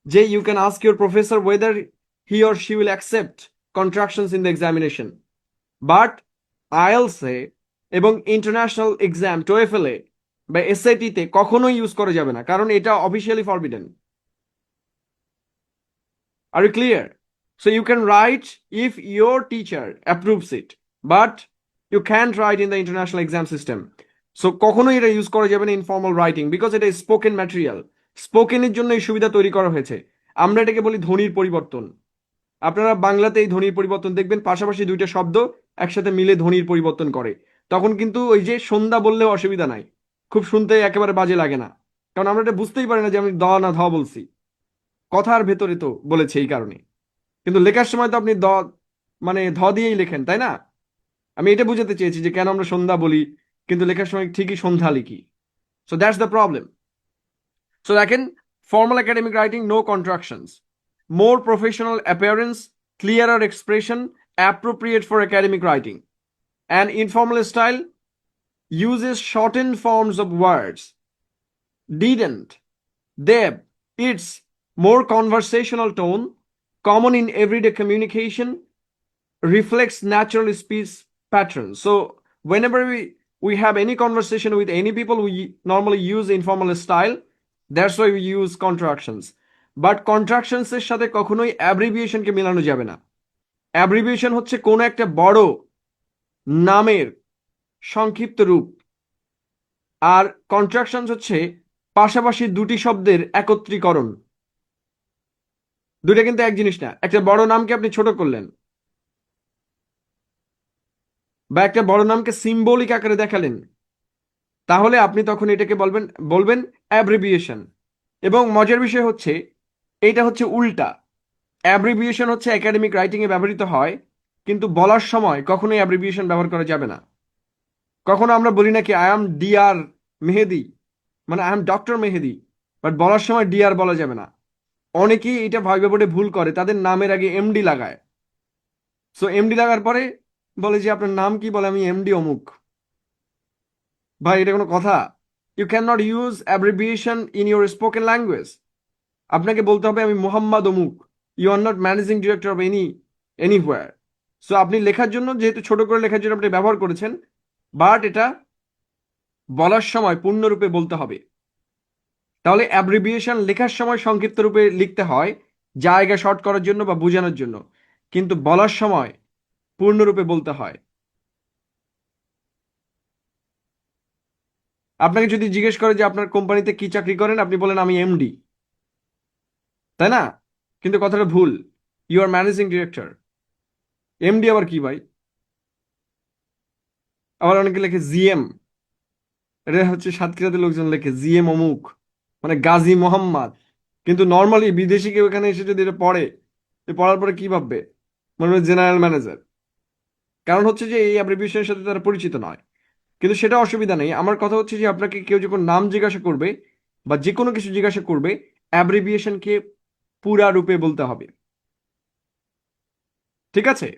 যে you can ask your professor whether he or she will accept contractions in the examination. But আইএলসে এবং ইন্টারন্যাশনাল এক্সাম টোয়েফেলে বা এসএটিতে কখনোই ইউজ করা যাবে না, কারণ এটা officially forbidden. R you clear? So you can right if your teacher approves it, but you can't right in the international exam system. So কখনোই এটা ইউজ করা যাবে না ইনফর্মাল রাইটিং, বিকজ এটা স্পোকেন ম্যাটেরিয়াল। স্পোকেনের জন্য এই সুবিধা তৈরি করা হয়েছে। আমরা এটাকে বলি ধ্বনির পরিবর্তন। আপনারা বাংলাতে এই ধ্বনির পরিবর্তন দেখবেন, পাশাপাশি দুইটা শব্দ একসাথে মিলে ধ্বনির পরিবর্তন করে। তখন কিন্তু ওই যে সন্ধ্যা বললেও অসুবিধা নাই, খুব শুনতে একেবারে বাজে লাগে না, কারণ আমরা এটা বুঝতেই পারি না যে আমি দ না ধ বলছি, কথার ভেতরে তো বলেছে এই কারণে। কিন্তু লেখার সময় তো আপনি দ মানে ধ দিয়েই লেখেন, তাই না? আমি এটা বুঝাতে চেয়েছি যে কেন আমরা সন্ধ্যা বলি কিন্তু লেখার সময় ঠিকই সন্ধ্যা লিখি। So that's the problem. So দেখেন, formal academic writing, no contractions. More professional appearance, clearer expression, appropriate for academic writing. And informal style uses shortened forms of words. Didn't, deb, its, more conversational tone, common in everyday communication, reflects natural speech patterns. So whenever we have any conversation with any people, we normally use informal style. That's why we use contractions. But contractions এর সাথে কখনোই অ্যাব্রিভিয়েশনকে মেলানো যাবে না। Abbreviation হচ্ছে কোনো একটা বড় নামের সংক্ষিপ্ত রূপ, আর কন্ট্রাকশনস হচ্ছে পাশাপাশি দুটি শব্দের একত্রীকরণ। দুইটা কিন্তু এক জিনিস না। একটা বড় নামকে আপনি ছোট করলেন, বা একটা বড় নামকে সিম্বলিক আকারে দেখালেন, তাহলে আপনি তখন এটাকে বলবেন বলবেন অ্যাব্রিভিয়েশন। এবং মজার বিষয় হচ্ছে এইটা হচ্ছে উল্টা। অ্যাব্রিভিয়েশন হচ্ছে একাডেমিক রাইটিং এ ব্যবহৃত হয়, কিন্তু বলার সময় কখনোই অ্যাব্রিভিয়েশন ব্যবহার করা যাবে না। কখনো আমরা বলি নাকি আই এম ডিআর মেহেদি, মানে I am doctor Mehedi, but বলার সময় ডিআর বলা যাবে না। অনেকেই এটা ভাইবে বোর্ডে ভুল করে, তাদের নামের আগে এমডি লাগায়। সো এমডি লাগার পরে বলে যে আপনার নাম কি, বলে আমি এমডি অমুক। ভাই এটা কোনো কথা? You can not use abbreviation in your spoken language. আপনাকে বলতে হবে আমি মোহাম্মদ অমুক। You are not managing director of anywhere. So আপনি লেখার জন্য, যেহেতু ছোট করে লেখার জন্য আপনি ব্যবহার করেছেন, বাট এটা বলার সময় পূর্ণরূপে বলতে হবে। তাহলে অ্যাব্রিভিয়েশন লেখার সময় সংক্ষিপ্ত রূপে লিখতে হয়, জায়গা শর্ট করার জন্য বা বোঝানোর জন্য, কিন্তু বলার সময় পূর্ণরূপে বলতে হয়। আপনাকে যদি জিজ্ঞেস করে যে আপনার কোম্পানিতে কি চাকরি করেন, আপনি বলেন আমি এমডি, তাই না? কিন্তু কথাটা ভুল। You are managing director. MD আবার কি ভাই? আবার অনেকে লেখে জিএম। এটা হচ্ছে সাতক্ষীরাতে লোকজন লেখে জিএম অমুক, মানে গাজী মোহাম্মদ। কিন্তু নর্মালি বিদেশি কেউ এখানে এসে যদি এটা পড়ে, পড়ার পরে কি ভাববে? মনে হয় জেনারেল ম্যানেজার। কারণ হচ্ছে যে এই অ্যাব্রিভিয়েশনের সাথে তারা পরিচিত নয়। কিন্তু সেটা অসুবিধা নেই। আমার কথা হচ্ছে যে আপনাকে কেউ যখন নাম জিজ্ঞাসা করবে বা যে কোনো কিছু জিজ্ঞাসা করবে, অ্যাব্রিভিয়েশনকে পুরা রূপে বলতে হবে, ঠিক আছে?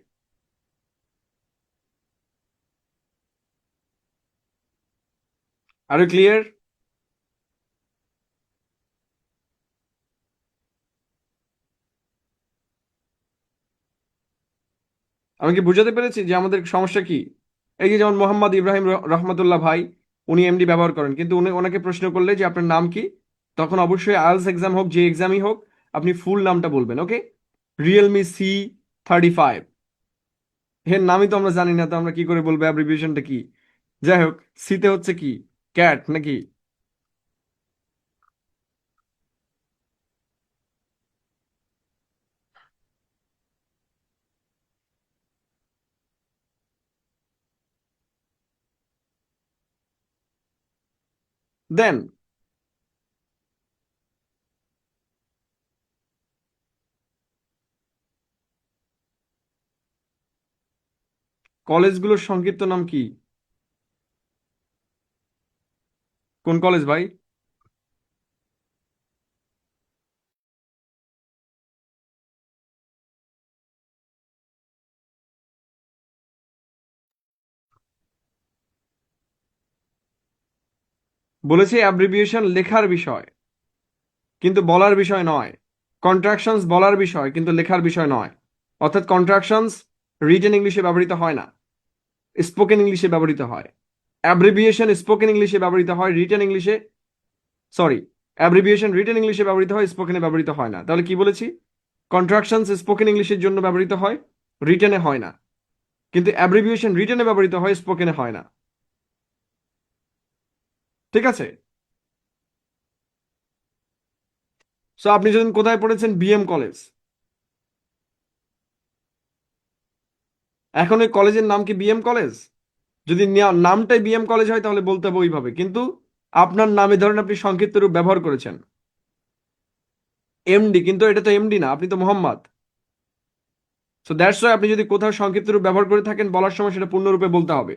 আর ক্লিয়ার? আমি কি বুঝাতে পেরেছি যে আমাদের সমস্যা কি? এই যে যেমন মোহাম্মদ ইব্রাহিম রহমতুল্লাহ ভাই, উনি এমডি ব্যবহার করেন, কিন্তু উনি ওনাকে প্রশ্ন করলে যে আপনার নাম কি, তখন অবশ্যই আইএলটিএস এক্সাম হোক, যে এক্সামই হোক, আপনি ফুল নামটা বলবেন। ওকে, রিয়েলমি C35, এর নামই তো আমরা জানি না, তো আমরা কি করে বলবো অ্যাব্রিভিয়েশনটা কি? যাই হোক, সিতে হচ্ছে কি, ক্যাট নাকি? দেন কলেজগুলোর সংক্ষিপ্ত নাম কি? কোন কলেজ ভাই? বলেছি অ্যাব্রিভিয়েশন লেখার বিষয় কিন্তু বলার বিষয় নয়। কন্ট্রাকশনস বলার বিষয় কিন্তু লেখার বিষয় নয়। অর্থাৎ কন্ট্রাকশনস রিটেন ইংলিশে ব্যবহৃত হয় না, স্পোকেন ইংলিশে ব্যবহৃত হয়। অ্যাব্রিভিয়েশন স্পোকেন ইংলিশে ব্যবহৃত হয়, রিটেন ইংলিশে, সরি, অ্যাব্রিভিয়েশন রিটেন ইংলিশে ব্যবহৃত হয়, স্পোকেনে ব্যবহৃত হয় না। তাহলে কি বলেছি? কন্ট্রাকশনস স্পোকেন ইংলিশের জন্য ব্যবহৃত হয়, রিটেনে হয় না। কিন্তু অ্যাব্রিভিয়েশন রিটেনে ব্যবহৃত হয়, স্পোকেনে হয় না। ঠিক আছে? সো আপনি যদি কোথায় পড়েছেন? BM college. এখন ওই কলেজের নাম কি বিএম কলেজ? যদি নামটাই বিএম কলেজ হয় তাহলে বলতে হবে ওইভাবে, কিন্তু আপনার নামে ধরেন আপনি সংক্ষিপ্ত রূপ ব্যবহার করেছেন এমডি, কিন্তু এটা তো এমডি না, আপনি তো মোহাম্মদ। সো দ্যাটস ওয়াই আপনি যদি কোথাও সংক্ষিপ্ত রূপ ব্যবহার করে থাকেন, বলার সময় সেটা পূর্ণরূপে বলতে হবে।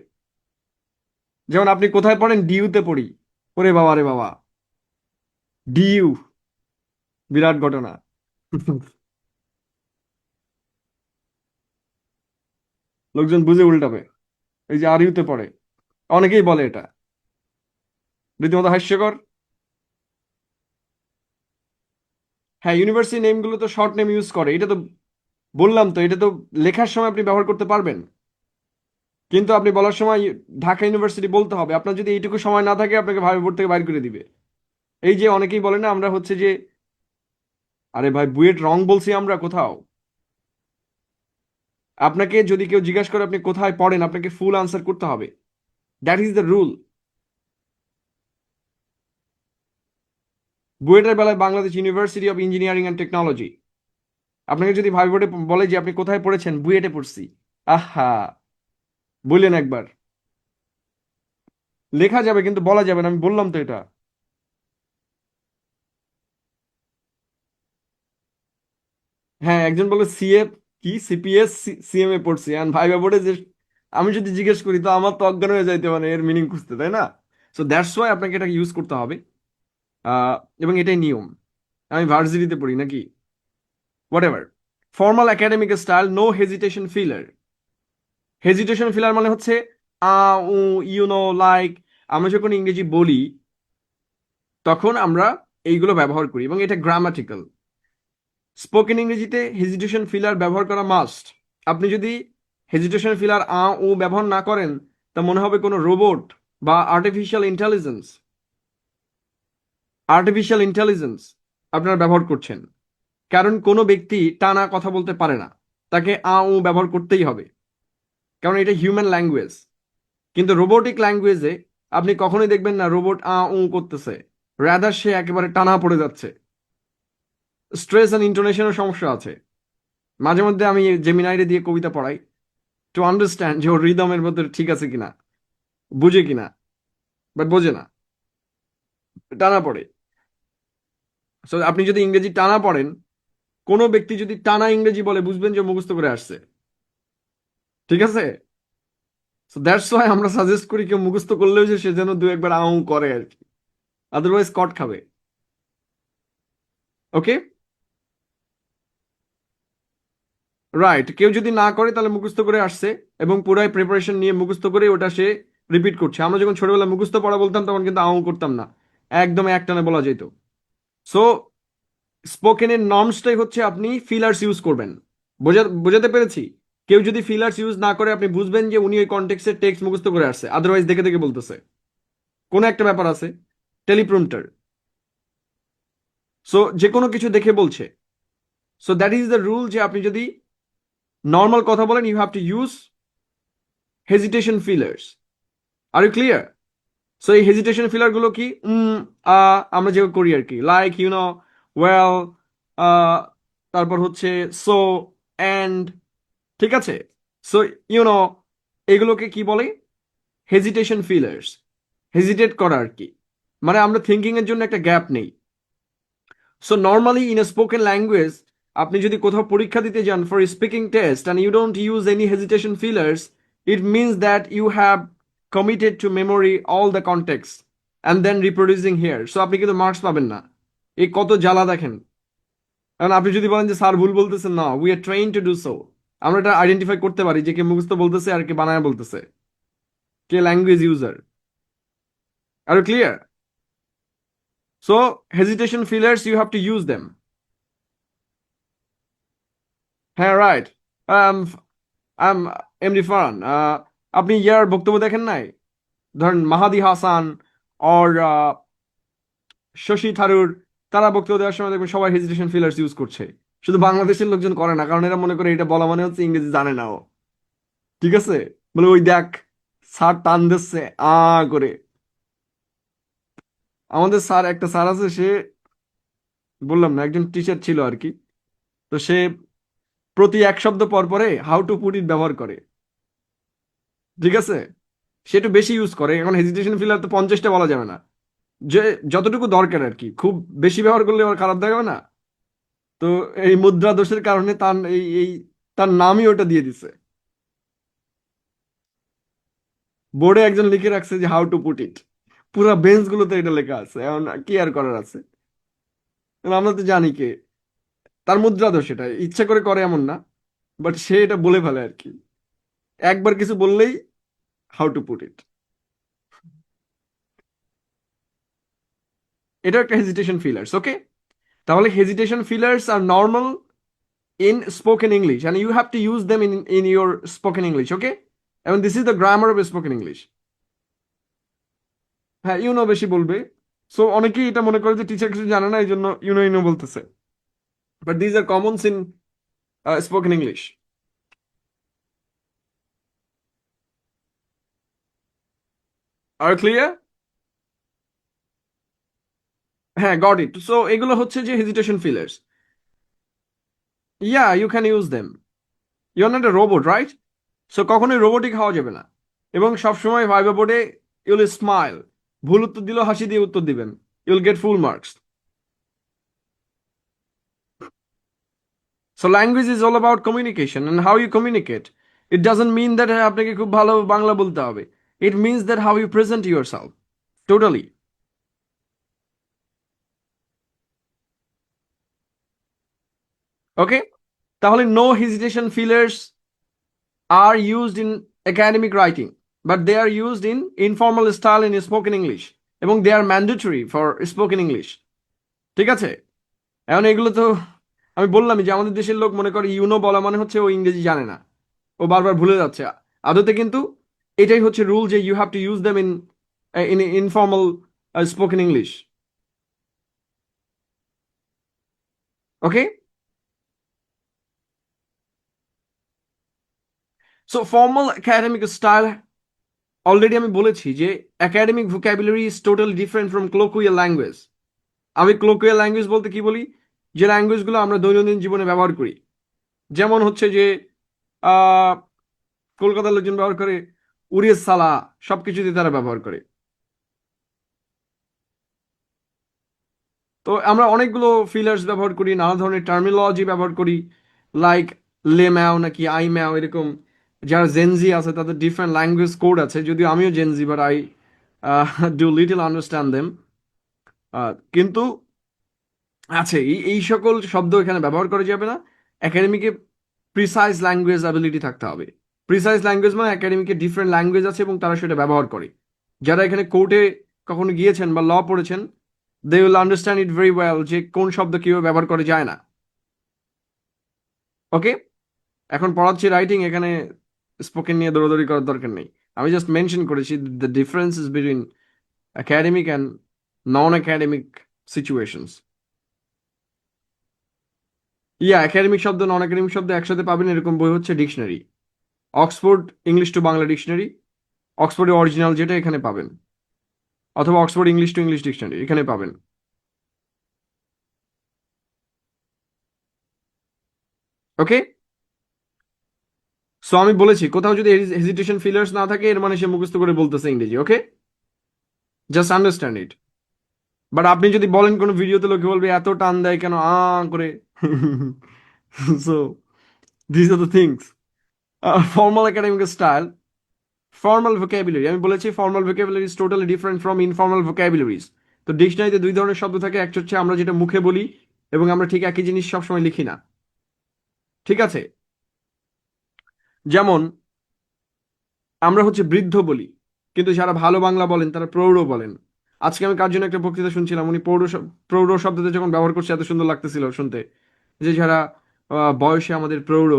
যেমন আপনি কোথায় পড়েন? ডিইউতে পড়ি। ওরে বাবা রে বাবা, ডিইউ, বিরাট ঘটনা। লোকজন বুঝে উল্টাবে। এই যে আর ইউতে পড়ে, অনেকেই বলে এটা, রীতিমতো হাস্যকর। হ্যাঁ, ইউনিভার্সিটি নেমগুলো তো শর্ট নেম ইউজ করে, এটা তো বললাম তো, এটা তো লেখার সময় আপনি ব্যবহার করতে পারবেন, কিন্তু আপনি বলার সময় ঢাকা ইউনিভার্সিটি বলতে হবে। আপনার যদি এইটুকু সময় না থাকে আপনাকে ভাবে বোর্ড থেকে বাইর করে দিবে। এই যে অনেকেই বলে না আমরা হচ্ছে যে, আরে ভাই বুয়েট রং বলছি আমরা কোথাও? আপনাকে যদি কেউ জিজ্ঞাসা করে আপনি কোথায় পড়েন, আপনাকে ফুল আনসার করতে হবে। That is the rule. বুয়েটের বেলায় Bangladesh university of engineering and technology. আপনাকে যদি ভাই বোর্ডে বলে যে আপনি কোথায় পড়েছেন, বুয়েটে পড়ছি, আহা, বললেন একবার। লেখা যাবে কিন্তু বলা যাবে না, আমি বললাম তো এটা। হ্যাঁ, একজন বলে সিএ, কি সিপিএস, সিএমএ পড়ছি, আর ভাইবা বোর্ডে যে আমি যদি জিজ্ঞেস করি তো আমার তো অজ্ঞান হয়ে যাইতে, মানে এর মিনিং খুঁজতে, তাই না? সো দ্যাটস ওয়াই আপনাকে এটা ইউজ করতে হবে। এবং এটাই নিয়ম। আমি ভার্সিটিতে পড়ি নাকি, whatever. Formal academic style, no hesitation filler. Hesitation filler মানে হচ্ছে আ, উ, ইউনো, লাইক। আমরা যখন ইংরেজি বলি তখন আমরা এইগুলো ব্যবহার করি এবং এটা গ্রামাটিক্যাল। স্পোকেন ইংরেজিতে হেজিটেশন ফিলার ব্যবহার করা মাস্ট। আপনি যদি হেজিটেশন ফিলার ও ব্যবহার না করেন, তা মনে হবে কোনো রোবট বা আর্টিফিশিয়াল ইন্টেলিজেন্স আপনারা ব্যবহার করছেন। কারণ কোনো ব্যক্তি টানা কথা বলতে পারে না, তাকে ও ব্যবহার করতেই হবে, কারণ এটা হিউম্যান ল্যাঙ্গুয়েজ। কিন্তু রোবোটিক ল্যাঙ্গুয়েজে আপনি কখনোই দেখবেন না রোবট উ করতেছে, রাদার সে একেবারে টানা পড়ে যাচ্ছে। স্ট্রেস অ্যান্ড ইন্টোনেশনের সমস্যা আছে। মাঝে মধ্যে আমি জেমিনাইরে দিয়ে কবিতা পড়াই, টু আন্ডারস্ট্যান্ড যে ওর রিদমের মধ্যে ঠিক আছে কিনা, বুঝে কিনা, বাট বোঝে না, টানা পড়ে। সো আপনি যদি ইংরেজি টানা পড়েন, কোনো ব্যক্তি যদি টানা ইংরেজি বলে বুঝবেন যে মুখস্থ করে আসছে। ঠিক আছে? সো দ্যাটস ওয়াই আমরা সাজেস্ট করি কেউ মুখস্থ করলেও যে সে যেন দু একবার করে আর কি, আদারওয়াইজ কট খাবে। ওকে, রাইট। কেউ যদি না করে তাহলে মুখস্থ করে আসছে এবং পুরাই প্রিপারেশন নিয়ে মুখস্থ করে ওটা সে রিপিট করছে। আমরা যখন ছোটবেলায় মুখস্থ পড়া বলতাম তখন কিন্তু করতাম না, একদম একটানে বলা যেত। সো স্পোকেনের নর্মসটাই হচ্ছে আপনি ফিলার্স ইউজ করবেন। বোঝাতে পেরেছি? কেউ যদি ফিলার্স ইউজ না করে আপনি বুঝবেন যে উনি ওই কনটেক্সটে টেক্সট মুখস্থ করে আসছে, আদারওয়াইজ দেখে দেখে বলতেছে। কোনো একটা ব্যাপার আছে, টেলিপ্রম্পটার। সো যে কোনো কিছু দেখে বলছে। So that is the rule যে আপনি যদি নর্মাল কথা বলেন you have to use hesitation fillers. R you clear? So এই হেজিটেশন ফিলার গুলো কি? আমরা যে করি আর কি, লাইক ওয়েল, তারপর হচ্ছে সো, অ্যান্ড, ঠিক আছে? সো ইউনো এগুলোকে কি বলে? Hesitation fillers. হেজিটেট করা আর কি, মানে আমরা থিঙ্কিং এর জন্য একটা গ্যাপ নেই। So normally in a spoken language আপনি যদি কোথাও পরীক্ষা দিতে যান for speaking test and you don't use any hesitation fillers, It means that you have committed to memory all the context and then reproducing here. So আপনি কিন্তু marks পাবেন না। এই কত জ্বালা দেখেন। কারণ আপনি যদি বলেন যে স্যার ভুল বলতেছেন, না, we are train to do so. আমরা এটা আইডেন্টিফাই করতে পারি যে কে মুখস্থ বলতেছে আর কে বানায় বলতেছে, কে ল্যাঙ্গুয়েজ ইউজার। আর clear? So hesitation fillers you have to use them. হ্যাঁ, রাইট। আম এমডি ফারহান, আপনি ইয়ার বক্তব্য দেখেন নাই? ধরেন মাহাদি হাসান or শশী থারুর, তারা বক্তব্য দেওয়ার সময় দেখবেন সবাই হেজিটেশন ফিলার্স ইউজ করছে। শুধু বাংলাদেশের লোকজন করে না, কারণ এরা মনে করে এটা বলা মানে হচ্ছে ইংরেজি জানে না ও। ঠিক আছে, বলে ওই দেখ স্যার টান দিচ্ছে করে। আমাদের স্যার, একটা স্যার আছে, সে বললাম না একজন টিচার ছিল আর কি, তো সে প্রতি এক শব্দ পর পরে হাউ টু পুট ইট ব্যবহার করে। ঠিক আছে, সে একটু বেশি ইউজ করে। এখন হেজিটেশন ফিলার তো 50টা বলা যাবে না, যে যতটুকু দরকার আর কি। খুব বেশি ব্যবহার করলে আবার খারাপ দেখাবে না। তো এই মুদ্রা দোষের কারণে তার এই তার নামই ওটা দিয়ে দিছে। বোর্ডে একজন লিখে রাখছে যে হাউ টু পুট ইট, পুরো বেঞ্চ গুলোতে এটা লেখা আছে। এখন কি আর করার আছে? কারণ আমরা তো জানি কে তার মুদ্রা দোষ, এটা ইচ্ছা করে করে এমন না, বাট সে এটা বলে ফেলে আর কি। একবার কিছু বললেই হাউ টু পুট ইট। এটা একটা হেজিটেশন ফিলার্স। ওকে, তাহলে হেজিটেশন ফিলার্স আর normal in spoken English and you have to use them in your spoken English. Okay, and this is the grammar of spoken English. হ্যাঁ, YONO বেশি বলবে। So অনেকেই এটা মনে করে যে টিচার কিছু জানে না, এই জন্য ইউনো ইউনো বলতেছে, but these are commons in spoken English. আর ক্লিয়ার? হ্যাঁ, গট ইট। সো এগুলো হচ্ছে যে hesitation fillers. Yeah, you can use them. You are not a robot, right? So কখনোই রোবটিক হওয়া যাবে না। এবং সবসময় ভাইবা বোর্ডে ইউল স্মাইল। ভুল উত্তর দিলেও হাসি দিয়ে উত্তর দিবেন, ইউল gate full marks. So language is all about communication and how you communicate. It doesn't mean that আপনাকে খুব ভালো বাংলা বলতে হবে. It means that how you present yourself. Totally. Okay? তাহলে no hesitation fillers are used in academic writing, but they are used in informal style in spoken English. এবং they are mandatory for spoken English. ঠিক আছে? এখন এগুলো তো আমি বললামই যে আমাদের দেশের লোক মনে করে ইউনো বলা মানে হচ্ছে ও ইংরেজি জানে না, ও বারবার ভুলে যাচ্ছে। আদতে কিন্তু এটাই হচ্ছে রুল, যে you have to use them in informal spoken English. Okay, so formal academic style, already আমি বলেছি যে academic vocabulary is totally different from colloquial language. আমি ক্লোকুয়াল ল্যাঙ্গুয়েজ বলতে কি বলি, যে ল্যাঙ্গুয়েজগুলো আমরা দৈনন্দিন জীবনে ব্যবহার করি। যেমন হচ্ছে যে কলকাতার লোকজন ব্যবহার করে উড়িয়ে সালা, সবকিছুতে তারা ব্যবহার করে। তো আমরা অনেকগুলো ফিলার্স ব্যবহার করি, নানা ধরনের টার্মিনোলজি ব্যবহার করি, লাইক লে ম্যাও নাকি আই ম্যাও এরকম। যারা জেনজি আছে তাদের ডিফারেন্ট ল্যাঙ্গুয়েজ কোড আছে, যদিও আমিও Gen Z, but I do little understand them. কিন্তু আছে এই সকল শব্দ এখানে ব্যবহার করা যাবে না। একাডেমিকে প্রিসাইজ ল্যাঙ্গুয়েজ অ্যাবিলিটি থাকতে হবে। প্রিসাইজ ল্যাঙ্গুয়েজ মানে একাডেমিকে ডিফারেন্ট ল্যাঙ্গুয়েজ আছে এবং তারা সেটা ব্যবহার করে। যারা এখানে কোর্টে কখনো গিয়েছেন বা ল পড়েছেন, they will understand it very well যে কোন শব্দ কিভাবে ব্যবহার করা যায় না। ওকে, এখন পড়াচ্ছি রাইটিং, এখানে স্পোকেন নিয়ে দৌড়াদৌড়ি করার দরকার নেই। আমি জাস্ট মেনশন করেছি the differences between academic and non academic situations. Yeah, academic শব্দ নন একাডেমিক শব্দ একসাথে পাবেন এরকম বই হচ্ছে dictionary, Oxford English to Bangla dictionary, অক্সফোর্ডের অরিজিনাল যেটা এখানে পাবেন, অথবা Oxford English to English dictionary এখানে পাবেন। ওকে, সো আমি বলেছি কোথাও যদি হেজিটেশন ফিলার্স না থাকে এর মানে সে মুখস্থ করে বলতেছে ইংরেজি। ওকে, জাস্ট আন্ডারস্ট্যান্ড ইট। বাট আপনি যদি বলেন কোনো ভিডিওতে, লোকে বলবে এত টান দেয় কেন করে। So this are the things. Formal academic style formal vocabulary, আমি বলেছি formal vocabulary is totally different from informal vocabularies. তো ডিকশনারিতে দুই ধরনের শব্দ থাকে, একটা হচ্ছে আমরা যেটা মুখে বলি এবং আমরা ঠিক একই জিনিস সবসময় লিখি না। ঠিক আছে, যেমন আমরা হচ্ছে বৃদ্ধ বলি, কিন্তু যারা ভালো বাংলা বলেন তারা প্রৌঢ় বলেন। আজকে আমি কার জন্য একটা বক্তৃতা শুনছিলাম, উনি প্রৌঢ় শব্দটা যখন ব্যবহার করছে এত সুন্দর লাগতেছিল শুনতে, যে যারা বয়সে আমাদের প্রৌঢ়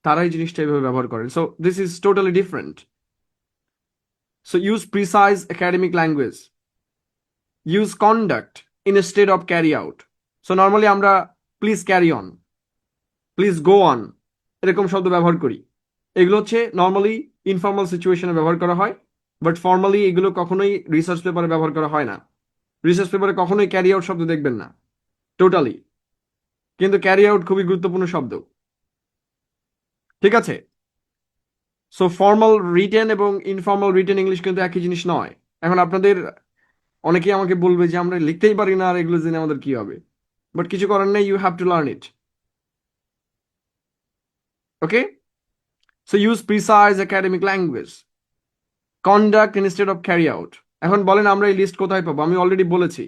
তারাই জিনিসটা এইভাবে ব্যবহার করেন। So this is totally different. So use precise academic language, use conduct instead of carry out. So normally আমরা please carry on, please go on এরকম শব্দ ব্যবহার করি। এগুলো হচ্ছে নর্মালি ইনফর্মাল সিচুয়েশনে ব্যবহার করা হয়, বাট ফর্মালি এগুলো কখনোই রিসার্চ পেপারে ব্যবহার করা হয় না। রিসার্চ পেপারে কখনোই ক্যারি আউট শব্দ দেখবেন না টোটালি, কিন্তু ক্যারি আউট খুবই গুরুত্বপূর্ণ শব্দ। ঠিক আছে, সো ফর্মাল রিটেন এবং ইনফর্মাল রিটেন ইংলিশ কিন্তু একই জিনিস নয়। এখন আপনাদের অনেকেই আমাকে বলবে যে আমরা লিখতেই পারি না আর এগুলো জেনে আমাদের কি হবে, বাট কিছু করার নেই, you have to learn it. Okay, so use precise academic language, conduct instead of carry out. এখন বলেন আমরা এই লিস্ট কোথায় পাবো? আমি অলরেডি বলেছি,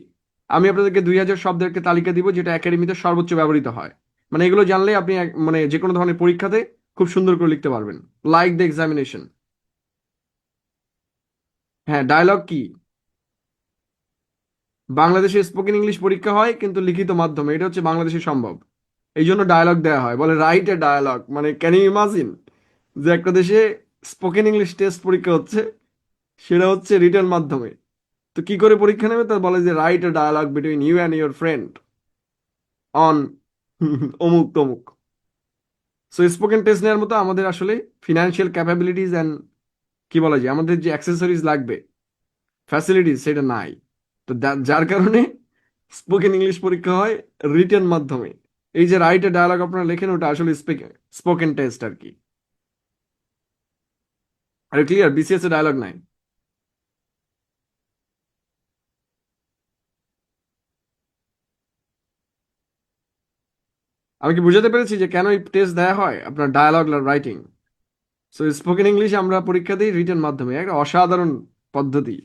আমি আপনাদেরকে 2000 শব্দের একটা তালিকা দিব যেটা একাডেমিতে সর্বোচ্চ ব্যবহৃত হয়। মানে এগুলো জানলে আপনি মানে যে কোনো ধরনের পরীক্ষাতে খুব সুন্দর করে লিখতে পারবেন, লাইক দ্য এক্সামিনেশন। হ্যাঁ, ডায়লগ কি? বাংলাদেশে স্পোকেন ইংলিশ পরীক্ষা হয় কিন্তু লিখিত মাধ্যমে, এটা হচ্ছে বাংলাদেশে সম্ভব, এই জন্য ডায়লগ দেওয়া হয়, বলে রাইট এ ডায়লগ। মানে ক্যান ইউ ইমাজিন যে একটা দেশে স্পোকেন ইংলিশ টেস্ট পরীক্ষা হচ্ছে, সেটা হচ্ছে রিটেন মাধ্যমে। তো কি করে পরীক্ষা নেবে? তার বলে যে write a dialogue between you and your friend on অমুক তমুক। সো স্পোকেন টেস্ট নেওয়ার মতো আমাদের আসলে ফিনান্সিয়াল ক্যাপাবিলিটিস অ্যান্ড কি বলা যায় আমাদের যে অ্যাক্সেসরিজ লাগবে, ফ্যাসিলিটিস, সেটা নাই। তো যার কারণে স্পোকেন ইংলিশ পরীক্ষা হয় রিটেন মাধ্যমে। এই যে রাইট এ ডায়ালগ আপনারা লেখেন, ওটা আসলে স্পোকেন টেস্ট আর কি। আর ক্লিয়ার, বিসিএস এ ডায়ালগ নাই। আমি কি বুঝাতে পেরেছি যে কেন এই টেস্ট দেওয়া হয় আপনার dialogue writing? So spoken English আমরা পরীক্ষা দিই রিটেন মাধ্যমে, একটা অসাধারণ পদ্ধতি।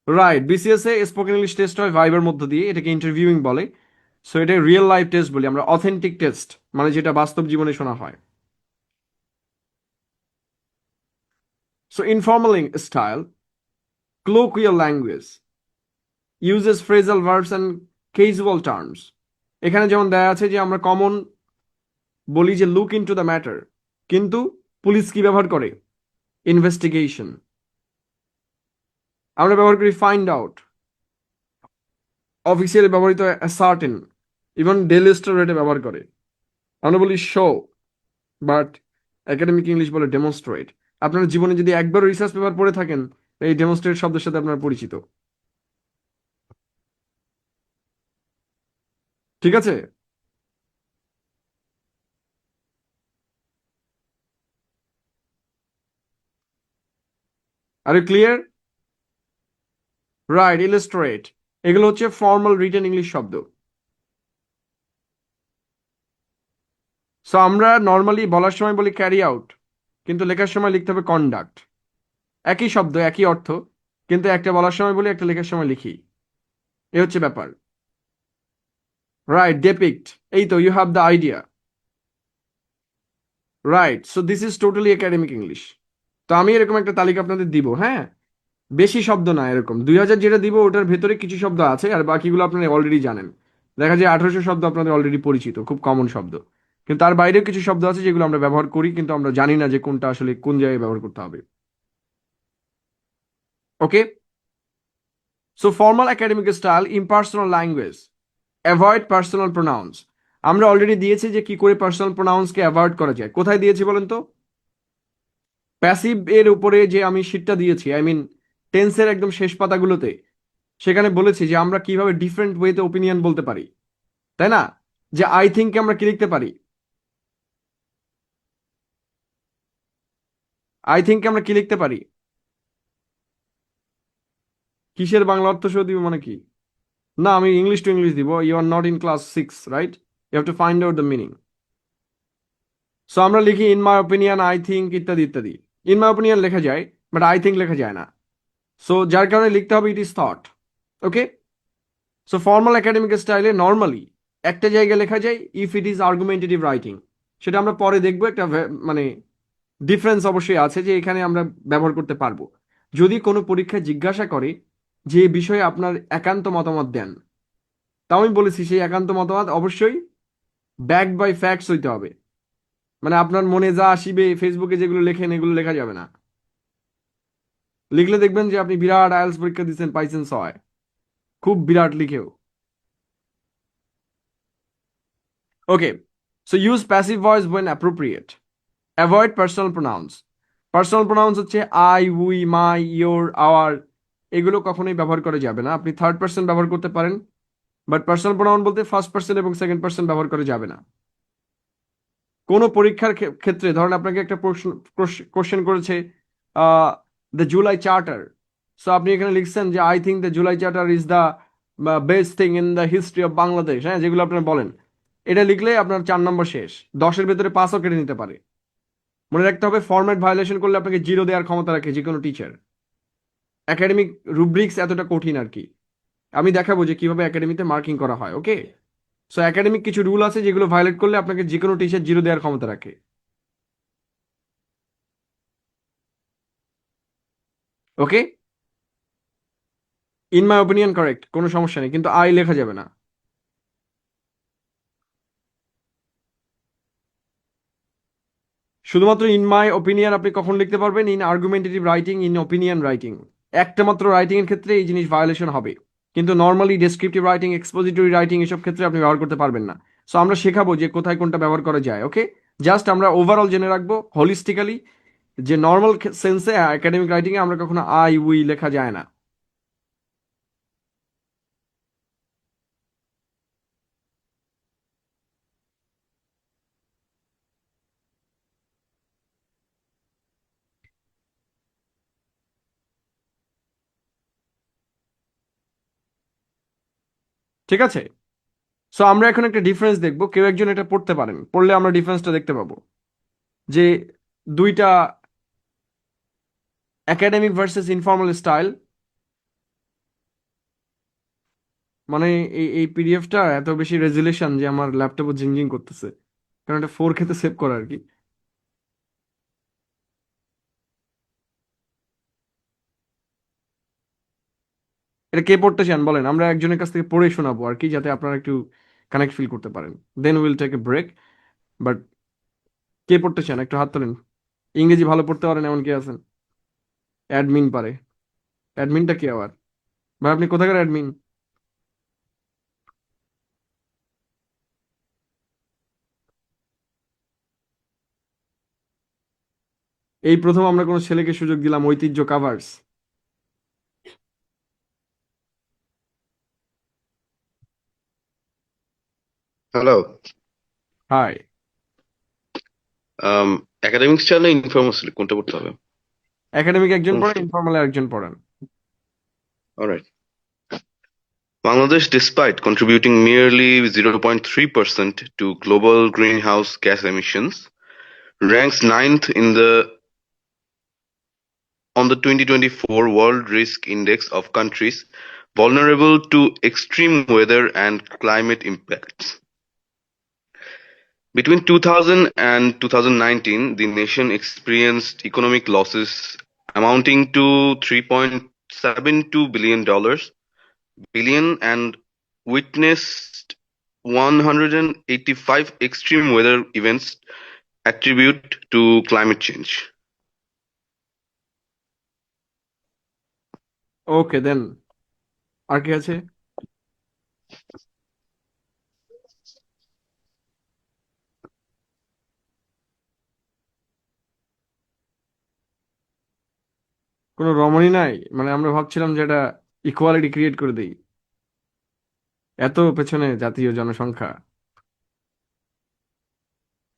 রাইট, বিসিএস এ স্পোকেন ইংলিশ টেস্ট হয় ভাইবার মধ্য দিয়ে, এটাকে ইন্টারভিউইং বলে। সো এটা রিয়েল লাইফ টেস্ট বলি আমরা, অথেন্টিক টেস্ট, মানে যেটা বাস্তব জীবনে শোনা হয়। So informal style, colloquial language, uses phrasal verbs and casual terms। এখানে যেমন দেয়া আছে যে আমরা কমন বলি যে লুক ইনটু দ্য ম্যাটার, কিন্তু পুলিশ কি ব্যবহার করে? ইনভেস্টিগেশন। আমরা ব্যবহার করি ফাইন্ড আউট, অফিসিয়ালি ব্যবহৃত অ্যাসার্টেন, ইভেন ডেলি স্টার এটা ব্যবহার করে। আমরা বলি শো, বাট একাডেমিক ইংলিশ বলে ডেমনস্ট্রেট। আপনার জীবনে যদি একবার রিসার্চ পেপার পড়ে থাকেন, এই ডেমনস্ট্রেট শব্দের সাথে আপনার পরিচিত। ঠিক আছে, are you clear? Right, illustrate, এগুলো হচ্ছে ফর্মাল রিটেন ইংলিশ শব্দ। সো আমরা নর্মালি বলার সময় বলি ক্যারি আউট, কিন্তু লেখার সময় লিখতে হবে কন্ডাক্ট। একই শব্দ একই অর্থ, কিন্তু একটা বলার সময় বলি, একটা লেখার সময় লিখি, এ হচ্ছে ব্যাপার। রাইট, ডেপিক্ট, এই তো you have the idea. Right, so this is totally academic English. তো আমি এরকম একটা তালিকা আপনাদের দিব, হ্যাঁ, বেশি শব্দ না, এরকম 2000 যেটা দিব ওটার ভেতরে কিছু শব্দ আছে আর বাকিগুলো আপনারা অলরেডি জানেন। দেখা যায় 1800 শব্দ আপনাদের অলরেডি পরিচিত, খুব কমন শব্দ, কিন্তু তার বাইরেও কিছু শব্দ আছে যেগুলো আমরা ব্যবহার করি কিন্তু আমরা জানি না যে কোনটা আসলে কোন জায়গায় ব্যবহার করতে হবে। Okay, so formal academic style, impersonal language, avoid personal pronouns. আমরা অলরেডি দিয়েছি যে কি করে পার্সোনাল প্রোনাউন্সকে অ্যাভয়েড করা যায়। কোথায় দিয়েছি বলেন তো? প্যাসিভ এর উপরে যে আমি শীটটা দিয়েছি, আই মিন টেন্সের একদম শেষ পাতাগুলোতে, সেখানে বলেছি যে আমরা কিভাবে ডিফারেন্ট ওয়েতে ওপিনিয়ন বলতে পারি, তাই না? যে আই থিঙ্ককে আমরা কি লিখতে পারি? আই থিঙ্ককে আমরা কি লিখতে পারি? কিসের বাংলা অর্থ সহ দিব মানে কি? না, আমি ইংলিশ টু ইংলিশ দিব। You are not in class 6, right? You have to find out the meaning. So আমরা লিখি in my opinion, I think, ইত্যাদি ইত্যাদি। ইন মাই ওপিনিয়ন লেখা যায়, বাট আই থিঙ্ক লেখা যায় না। সো যার কারণে লিখতে হবে it is thought. Okay. So formal academic স্টাইলে নর্মালি একটা জায়গায় লেখা যায় if it is argumentative writing. সেটা আমরা পরে দেখবো, একটা মানে ডিফারেন্স অবশ্যই আছে যে এখানে আমরা ব্যবহার করতে পারবো। যদি কোনো পরীক্ষায় জিজ্ঞাসা করে যে বিষয়ে আপনার একান্ত মতামত দেন, তাও আমি বলেছি সেই একান্ত মতামত অবশ্যই ব্যাক বাই ফ্যাক্টস হইতে হবে। মানে আপনার মনে যা আসিবে ফেসবুকে যেগুলো লেখেন এগুলো লেখা যাবে না। লিখলে দেখবেন যে আপনি বিরাট আইএলটিএস পরীক্ষা দিচ্ছেন, পাইছেন 6, খুব বিরাট লিখেও। Okay. So use passive voice when appropriate. Avoid personal pronouns. Personal pronouns হচ্ছে I, we, my, your, our, এগুলো কখনোই ব্যবহার করা যাবে না। আপনি থার্ড পার্সন ব্যবহার করতে পারেন, বাট পার্সোনাল প্রোনাউন বলতে ফার্স্ট পার্সন এবং সেকেন্ড পার্সন ব্যবহার করা যাবে না। কোনো পরীক্ষার ক্ষেত্রে ধরেন আপনাকে একটা প্রশ্ন, কোশ্চেন করেছে দ্য জুলাই চার্টার। সো আপনি এখানে লিখছেন যে I think the July charter is the best thing in the history of Bangladesh, হ্যাঁ, যেগুলো আপনার বলেন, এটা লিখলে আপনার 4 নম্বর শেষ। 10-এর ভেতরে 5ও কেটে নিতে পারে। মনে রাখতে হবে ফরম্যাট ভায়োলেশন করলে আপনাকে 0 দেওয়ার ক্ষমতা রাখে যে কোনো টিচার। একাডেমিক রুব্রিক্স এতটা কঠিন আর কি। আমি দেখাবো যে কিভাবে একাডেমিতে মার্কিং করা হয়। ওকে। সো একাডেমিক কিছু রুল আছে যেগুলো ভায়োলেট করলে আপনাকে যে কোনো টিচার 0 দেওয়ার ক্ষমতা রাখে। ওকে। ইন মাই ওপিনিয়ন কারেক্ট, কোনো সমস্যা নেই, কিন্তু আই লেখা যাবে না। শুধুমাত্র ইন মাই ওপিনিয়ন আপনি কখন লিখতে পারবেন? In argumentative writing, in opinion writing, একটা মাত্র রাইটিং এর ক্ষেত্রে এই জিনিস ভায়োলেশন হবে। কিন্তু নর্মালি ডেসক্রিপটিভ রাইটিং, এক্সপোজিটরি রাইটিং এসব ক্ষেত্রে আপনি ব্যবহার করতে পারবেন না। সো আমরা শেখাবো যে কোথায় কোনটা ব্যবহার করা যায়। ওকে। জাস্ট আমরা ওভারঅল জেনে রাখবো হোলিস্টিক্যালি যে নর্মাল সেন্সে একাডেমিক রাইটিং এ আমরা কখনো আই, উই লেখা যায় না। ঠিক আছে। সো আমরা এখন একটা ডিফারেন্স দেখবো, কেউ একজন এটা পড়তে পারেন, পড়লে আমরা ডিফারেন্সটা দেখতে পাবো যে দুইটা একাডেমিক ভার্সেস ইনফর্মাল স্টাইল। মানে এই পিডিএফটা এত বেশি রেজুলেশন যে আমার ল্যাপটপে ঝিংঝিং করতেছে, কারণ এটা 4K তে সেভ করা আর কি। এটা কে পড়তে চান বলেন, আমরা একজনের কাছ থেকে পড়ে শোনাবো আর কি, যাতে আপনারা একটু কানেক্ট ফিল করতে পারেন। Then will take a break. But কে পড়তে চান একটু হাত তোলেন। ইংরেজি ভালো পড়তে পারেন এমন কে আছেন? অ্যাডমিন পারে। অ্যাডমিনটা কি আবার? ভাই আপনি কোথাকার অ্যাডমিন? এই প্রথম আমরা কোনো ছেলেকে সুযোগ দিলাম ঐতিহ্য covers. Hello. Hi. Academic style না ইনফরমাল কোনটা পড়তে হবে? একাডেমিক একজন কোন পড়েন, স্টাইল? ইনফর্মাল একজন পড়েন। Alright. Bangladesh, despite contributing merely 0.3% to global greenhouse gas emissions, ranks ninth in the on the 2024 World Risk Index of countries vulnerable to extreme weather and climate impacts. Between 2000 and 2019, the nation experienced economic losses amounting to $3.72 billion and witnessed 185 extreme weather events attributed to climate change. ওকে দেন, আর কি আছে? কোনো রমণী নাই? মানে আমরা ভাবছিলাম যে এটা ইকুয়ালিটি ক্রিয়েট করে দেই, এত পেছনে জাতীয় জনসংখ্যা।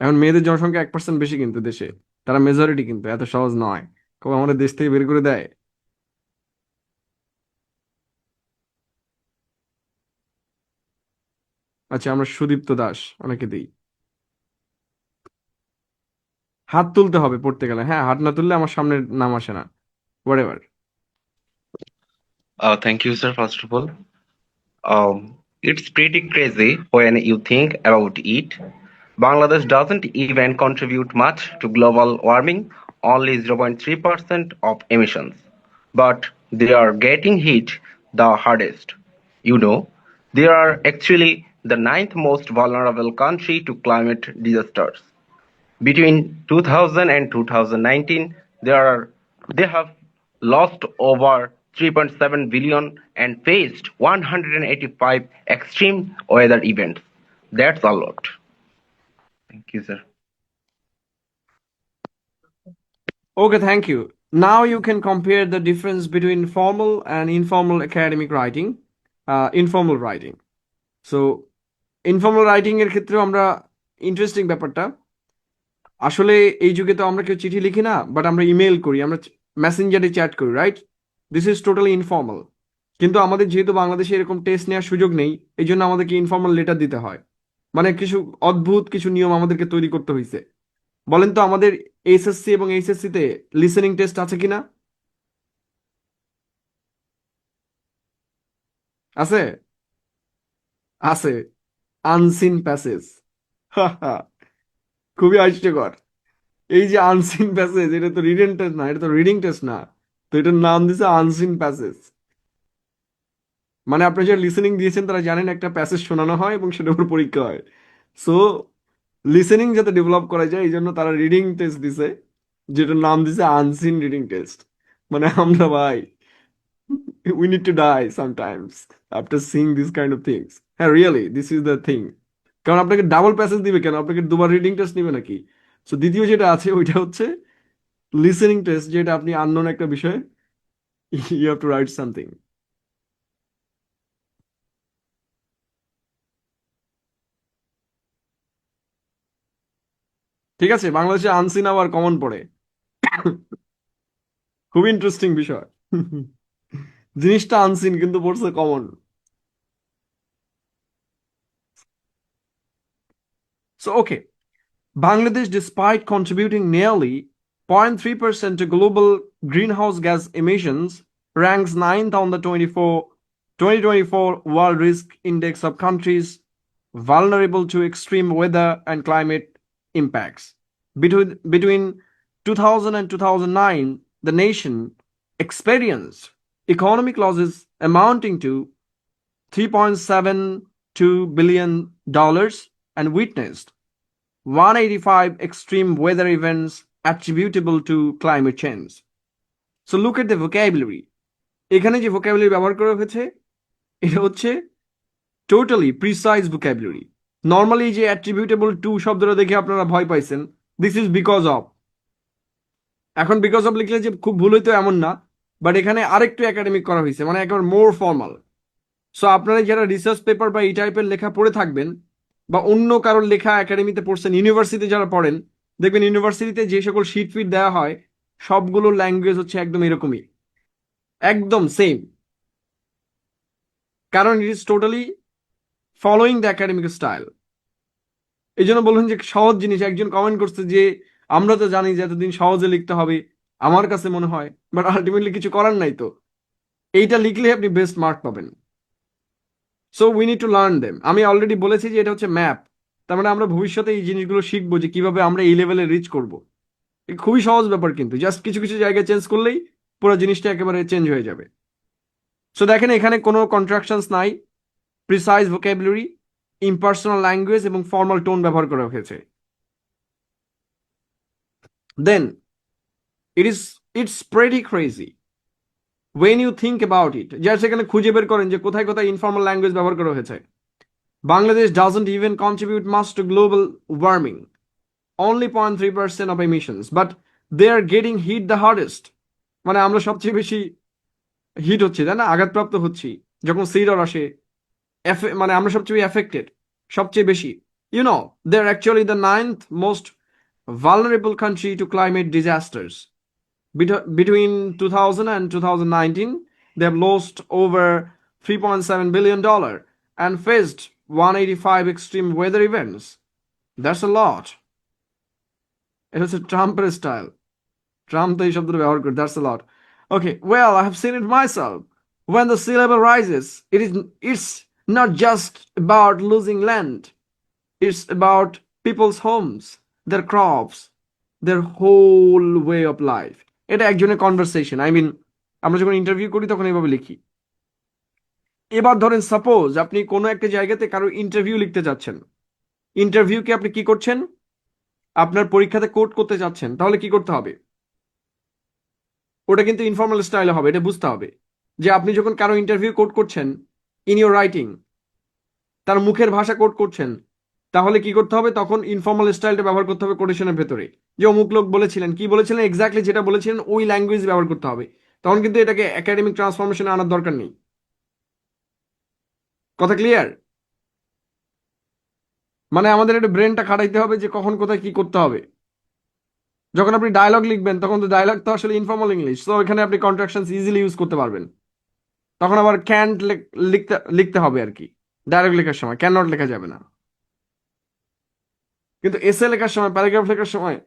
এখন মেয়েদের জনসংখ্যা 1% বেশি কিন্তু দেশে, তারা মেজরিটি, কিন্তু এত সহজ নয় কবে আমাদের দেশ থেকে বের করে দেয়। আচ্ছা আমরা সুদীপ্ত দাস অনেকে দিই। হাত তুলতে হবে পড়তে গেলে, হ্যাঁ, হাত না তুললে আমার সামনে নাম আসে না, what ever. Thank you, sir, first of all. It's pretty crazy when you think about it. Bangladesh doesn't even contribute much to global warming, only 0.3% of emissions. But they are getting hit the hardest. You know, they are actually the ninth most vulnerable country to climate disasters. Between 2000 and 2019, they have lost over 3.7 billion and faced 185 extreme weather events. That's a lot. Thank you, sir. Okay, thank you. Now you can compare the difference between formal and informal academic writing, informal writing. So, informal writing এর ক্ষেত্রেও আমরা interesting ব্যাপারটা, আসলে এই যুগে তো আমরা কেউ চিঠি লিখি না, বাট আমরা ইমেল করি, আমরা মেসেঞ্জারে চ্যাট করি, right? This is totally informal. কিন্তু আমাদের যেহেতু বাংলাদেশে এরকম টেস্ট নেওয়ার সুযোগ নেই, এই জন্য আমাদেরকে ইনফর্মাল লেটার দিতে হয়। মানে কিছু অদ্ভুত কিছু নিয়ম আমাদেরকে তৈরি করতে হয়েছে। বলেন তো আমাদের এসএসসি এবং এইচএসসি তে লিসেনিং টেস্ট আছে কিনা? আছে? আছে। Unseen passage. খুবই হাস্যকর। এই যে আনসিন প্যাসেজ, এটা তো রিডেন টেস্ট না, এটা তো রিডিং টেস্ট না, তো এটার নাম দিছে আনসিন প্যাসেজ। মানে আপনি যারা লিসেনিং দিয়েছেন তারা জানেন একটা প্যাসেজ শোনানো হয় এবং সেটার উপর পরীক্ষা হয়। সো লিসেনিং যাতে ডেভেলপ করা যায় এই জন্য তারা রিডিং টেস্ট দিছে, যেটার নাম দিছে আনসিন রিডিং টেস্ট। মানে আমরা ভাই, we need to die sometimes after seeing this kind of things. হ্যাঁ, really this is the thing. কারণ আপনাকে ডাবল প্যাসেজ দিবে কেন? আপনাকে দুবার রিডিং টেস্ট নিবে নাকি? সো দ্বিতীয় যেটা আছে ওইটা হচ্ছে লিসেনিং টেস্ট, যেটা আপনি আননোন একটা বিষয়, you have to write something. ঠিক আছে, বাংলাদেশে আনসিন আবার কমন পড়ে। খুব ইন্টারেস্টিং বিষয়। জিনিসটা আনসিন কিন্তু পড়ছে common. So okay, Bangladesh, despite contributing nearly 0.3% to global greenhouse gas emissions, ranks ninth on the 2024 World Risk Index of countries vulnerable to extreme weather and climate impacts. Between 2000 and 2009, the nation experienced economic losses amounting to $3.72 billion and witnessed 185 extreme weather events attributable to climate change. So look at the vocabulary. এখানে যে vocabulary ব্যবহার করা হয়েছে এটা হচ্ছে totally precise vocabulary. Normally যে attributable to শব্দটা দেখে আপনারা ভয় পাইছেন, দিস ইজ বিকজ অফ। এখন বিকজ অফ লিখলে যে খুব ভুল হইতো এমন না, বাট এখানে আরেকটু একাডেমিক করা হয়েছে, মানে একেবারে মোর ফর্মাল। সো আপনারা যারা রিসার্চ পেপার বা এই টাইপের লেখা পড়ে থাকবেন, বা অন্য কারোর লেখা একাডেমিতে পড়ছেন, ইউনিভার্সিটিতে যারা পড়েন, দেখবেন ইউনিভার্সিটিতে যে সকল শিট ফিট দেওয়া হয় সবগুলোর ল্যাঙ্গুয়েজ হচ্ছে একদম এরকমই, একদম সেম। কারণ it is totally following the academic style. এই জন্য বলুন যে সহজ জিনিস, একজন কমেন্ট করছে যে আমরা তো জানি যে এতদিন সহজে লিখতে হবে, আমার কাছে মনে হয়, বাট আলটিমেটলি কিছু করার নাই তো, এইটা লিখলে আপনি বেস্ট মার্ক পাবেন। So we need to learn them. আমি অলরেডি বলেছি যে এটা হচ্ছে ম্যাপ, তার মানে আমরা ভবিষ্যতে এই জিনিসগুলো শিখবো যে কিভাবে আমরা এই লেভেলে রিচ করব। খুবই সহজ ব্যাপার, কিন্তু জাস্ট কিছু কিছু জায়গায় চেঞ্জ করলেই পুরো জিনিসটা একেবারে চেঞ্জ হয়ে যাবে। সো দেখেন এখানে কোনো কন্ট্রাকশনস নাই, প্রিসাইজ ভোকাবুলারি, ইম্পার্সোনাল ল্যাঙ্গুয়েজ এবং ফর্মাল টোন ব্যবহার করা হয়েছে। Then it's pretty crazy when you think about it. যারা সেখানে খুঁজে বের করেন যে কোথায় কোথায় ইনফর্মাল ল্যাঙ্গুয়েজ ব্যবহার করা হয়েছে। Bangladesh doesn't even contribute much to global warming, only 0.3% of emissions, but they are getting hit the hardest. মানে আমরা সবচেয়ে বেশি হিট হচ্ছে, তাই না, আঘাতপ্রাপ্ত হচ্ছি যখন সিডর আসে, মানে আমরা সবচেয়ে এফেক্টেড, সবচেয়ে বেশি। You know, they are actually the ninth most vulnerable country to climate disasters. Between 2000 and 2019, they have lost over $3.7 billion and faced 185 extreme weather events. That's a lot. এটা হচ্ছে ট্রাম্পের স্টাইল। ট্রাম্প তো এই শব্দটা ব্যবহার করে, that's a lot. Okay, well, I have seen it myself. When the sea level rises, it's not just about losing land. It's about people's homes, their crops, their whole way of life. এটা একজনের conversation, I mean আমরা যখন interview করি তখন এইভাবে লিখি। এবার ধরেন সাপোজ আপনি কোনো একটা জায়গাতে কারো ইন্টারভিউ লিখতে যাচ্ছেন, ইন্টারভিউকে আপনি কি করছেন, আপনার পরীক্ষাতে কোট করতে যাচ্ছেন, তাহলে কি করতে হবে? ওটা কিন্তু ইনফর্মাল স্টাইলে হবে, এটা বুঝতে হবে যে আপনি যখন কারো ইন্টারভিউ কোট করছেন ইন ইউর রাইটিং, তার মুখের ভাষা কোট করছেন, তাহলে কি করতে হবে? তখন ইনফর্মাল স্টাইলটা ব্যবহার করতে হবে কোটেশনের ভেতরে, যে অমুক লোক বলেছিলেন, কি বলেছিলেন এক্স্যাক্টলি যেটা বলেছিলেন ওই ল্যাঙ্গুয়েজ ব্যবহার করতে হবে। তখন কিন্তু এটাকে একাডেমিক ট্রান্সফরমেশনে আনার দরকার নেই। কথা ক্লিয়ার? মানে আমাদের একটু ব্রেনটা খাটাইতে হবে যে কখন কোথায় কি করতে হবে। যখন আপনি ডায়লগ লিখবেন তখন তো ডায়লগ তো আসলে ইনফর্মাল ইংলিশ, তো এখানে আপনি কন্ট্রাকশনস ইজিলি ইউজ করতে পারবেন। তখন আবার ক্যান্ট লিখতে লিখতে হবে আর কি, ডায়লগ লেখার সময় ক্যান নট লেখা যাবে না। কিন্তু এসে লেখার সময়, প্যারাগ্রাফ লেখার সময়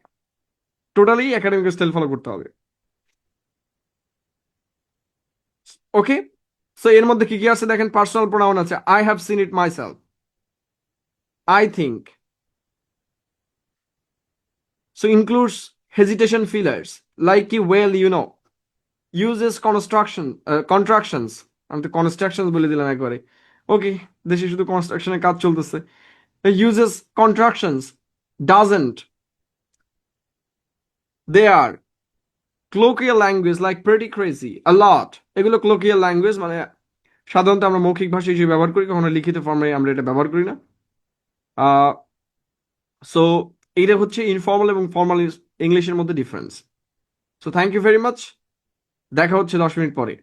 টোটালি একাডেমিক স্টাইল ফলো করতে হবে। ওকে, সো এর মধ্যে কি কি আছে দেখেন। পার্সোনাল প্রোনাউন আছে, I have seen it myself, I think. So includes hesitation fillers like কি well you know, uses contractions, আমি তো কনস্ট্রাকশন বলে দিলাম একবারে। ওকে, দেশে শুধু কনস্ট্রাকশনের কাজ চলতেছে। Uses contractions, doesn't, they are, colloquial language like pretty crazy, a lot, এগুলো colloquial language, মানে সাধারণত আমরা মৌখিক ভাষা হিসেবে ব্যবহার করি, কখনো লিখিত ফর্মে আমরা এটা ব্যবহার করি না। সো এইটা হচ্ছে ইনফর্মাল এবং ফর্মাল ইংলিশের মধ্যে difference. So thank you very much, দেখা হচ্ছে 10 মিনিট পরে।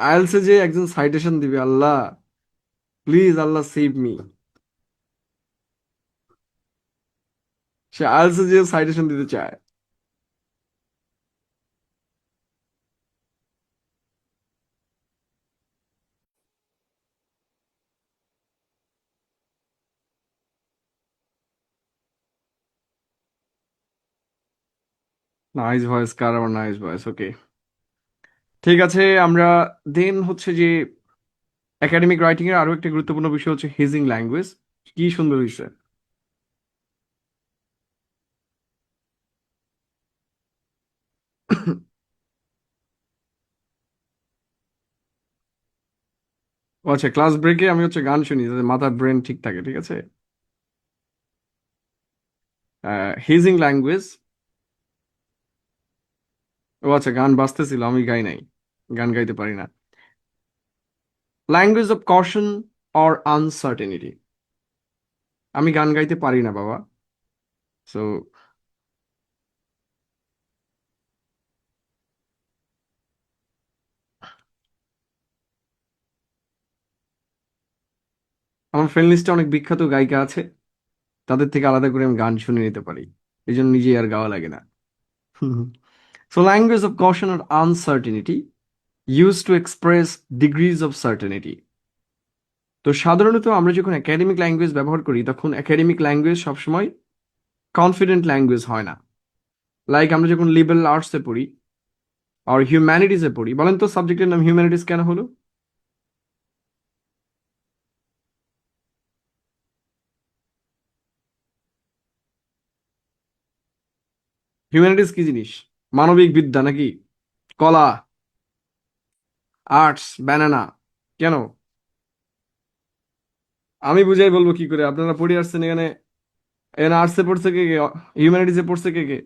আইএলসে যে একজন সাইটেশন দিবে, আল্লাহ প্লিজ, আল্লাহ সেভ মি। সে আইএলসে যে সাইটেশন দিতে চায়। নাইস ভয়েস, কার আবার নাইস ভয়েস? ওকে, ঠিক আছে। আমরা দেন হচ্ছে যে একাডেমিক রাইটিং এর আরো একটা গুরুত্বপূর্ণ বিষয় হচ্ছে হিজিং ল্যাঙ্গুয়েজ। কি সুন্দর হয়েছে। ও আচ্ছা, ক্লাস ব্রেকে আমি হচ্ছে গান শুনি যাতে মাথার ব্রেন ঠিক থাকে, ঠিক আছে। হিজিং ল্যাঙ্গুয়েজ, ও আচ্ছা, গান বাজতেছিল, আমি গাই নাই, গান গাইতে পারি না। Language of caution or uncertainty, আমি গান গাইতে পারি না বাবা। সো আমার ফ্রেন্ড লিস্টে অনেক বিখ্যাত গায়িকা আছে, তাদের থেকে আলাদা করে আমি গান শুনে নিতে পারি, এই জন্য নিজে আর গাওয়া লাগে না। So language of caution or uncertainty use to express degrees of certainty. তো সাধারণত আমরা যখন একাডেমিক ল্যাঙ্গুয়েজ ব্যবহার করি তখন একাডেমিক ল্যাঙ্গুয়েজ সবসময় কনফিডেন্ট ল্যাঙ্গুয়েজ হয় না। লাইক আমরা যখন লিবারেল আর্টসে পড়ি আর হিউম্যানিটিসে পড়ি, বলেন তো সাবজেক্টের নাম হিউম্যানিটিস কেন হলো? হিউম্যানিটিস কি জিনিস? মানবিক বিদ্যা নাকি? কলা, আর্টস, ব্যানানা, কেন? আমি বুঝাই বলবো কি করে? আপনারা পড়ে আসছেন এখানে, এখানে আর্টসে পড়ছে কে কে, হিউম্যানিটিসে পড়ছে কে কে?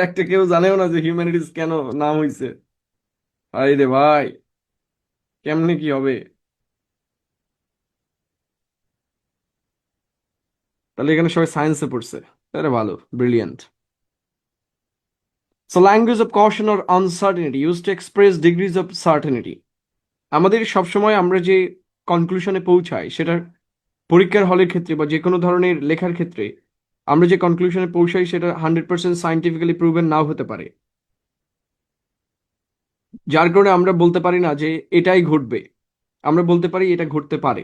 একটা কেউ জানেও না যে হিউম্যানিটিস কেন নাম হইছে। আরে রে ভাই, কেমনে কি হবে? তাহলে এখানে সবাই সায়েন্সে পড়ছে, আরে ভালো, brilliant. So language of caution or uncertainty use to express degrees of certainty. আমাদের সবসময় আমরা যে কনক্লুশনে পৌঁছাই সেটা পরীক্ষার হলের ক্ষেত্রে বা যে কোনো ধরনের লেখার ক্ষেত্রে আমরা যে কনক্লুশনে পৌঁছাই সেটা 100% সায়েন্টিফিক্যালি প্রুভেন নাও হতে পারে, যার কারণে আমরা বলতে পারি না যে এটাই ঘটবে। আমরা বলতে পারি এটা ঘটতে পারে,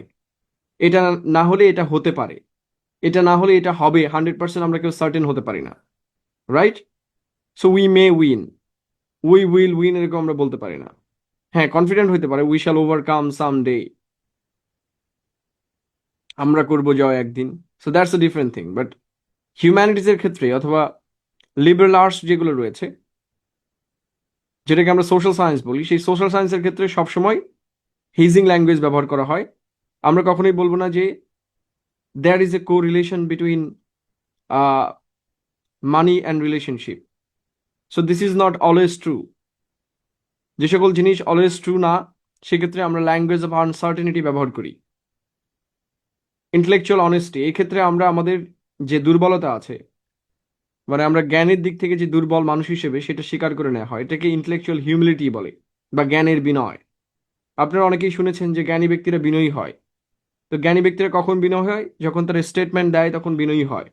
এটা না হলে এটা হতে পারে, এটা না হলে এটা হবে। 100% আমরা কেউ সার্টেন হতে পারি না, right? So we may win, we will win, এরকম আমরা বলতে পারি না। হ্যাঁ, কনফিডেন্ট হতে পারে we shall overcome some day, আমরা করব জয় একদিন। So that's a different thing. But হিউম্যানিটিজের ক্ষেত্রে অথবা লিবারেল আর্টস যেগুলো রয়েছে, যেটাকে আমরা সোশ্যাল সায়েন্স বলি, সেই সোশ্যাল সায়েন্সের ক্ষেত্রে সবসময় হিজিং ল্যাঙ্গুয়েজ ব্যবহার করা হয়। আমরা কখনোই বলবো না যে there is a correlation between money and relationship. So this is not always true. যে সকল জিনিস অলওয়েজ ট্রু না, সেক্ষেত্রে আমরা ল্যাঙ্গুয়েজ অফ আনসার্টেনিটি ব্যবহার করি। ইন্টেলেকচুয়াল অনেস্টি, এই ক্ষেত্রে আমরা আমাদের যে দুর্বলতা আছে, মানে আমরা জ্ঞানের দিক থেকে যে দুর্বল মানুষ হিসেবে, সেটা স্বীকার করে নেওয়া হয়। এটাকে ইন্টেলেকচুয়াল হিউমিলিটি বলে, বা জ্ঞানের বিনয়। আপনারা অনেকেই শুনেছেন যে জ্ঞানী ব্যক্তিরা বিনয়ী হয়। তো জ্ঞানী ব্যক্তিরা কখন বিনয়ী হয়? যখন তারা স্টেটমেন্ট দেয় তখন বিনয়ী হয়।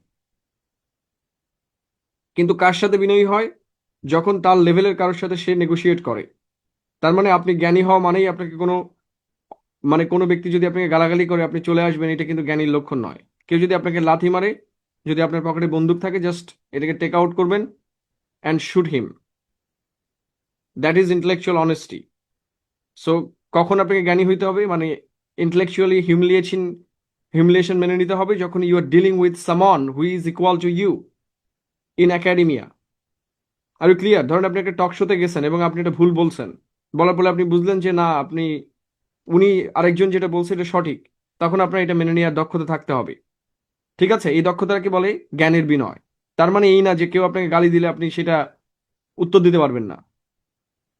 কিন্তু কার সাথে বিনয়ী হয়? যখন তার লেভেলের কারোর সাথে সে নেগোশিয়েট করে। তার মানে আপনি জ্ঞানী হওয়া মানেই আপনাকে কোনো ব্যক্তি যদি আপনাকে গালাগালি করে আপনি চলে আসবেন, এটা কিন্তু জ্ঞানীর লক্ষণ নয়। কেউ যদি আপনাকে লাথি মারে, যদি আপনার পকেটে বন্দুক থাকে, জাস্ট এটাকে টেক আউট করবেন and shoot him. That is intellectual honesty. So কখন আপনাকে জ্ঞানী হইতে হবে? মানে ইন্টেলেকচুয়ালি হিউমিলিয়েশন মেনে নিতে হবে যখন you R dealing with someone who is equal to you in academia. Are you clear? ধরেন আপনি একটা টক শোতে গেছেন এবং আপনি এটা ভুল বলছেন, বলার পরে আপনি বুঝলেন যে না, উনি আরেকজন যেটা বলছে এটা সঠিক, তখন আপনার এটা মেনে নেওয়ার দক্ষতা থাকতে হবে। ঠিক আছে? এই দক্ষতাকে বলে জ্ঞানের বিনয়। তার মানে এই না যে কেউ আপনাকে গালি দিলে আপনি সেটা উত্তর দিতে পারবেন না।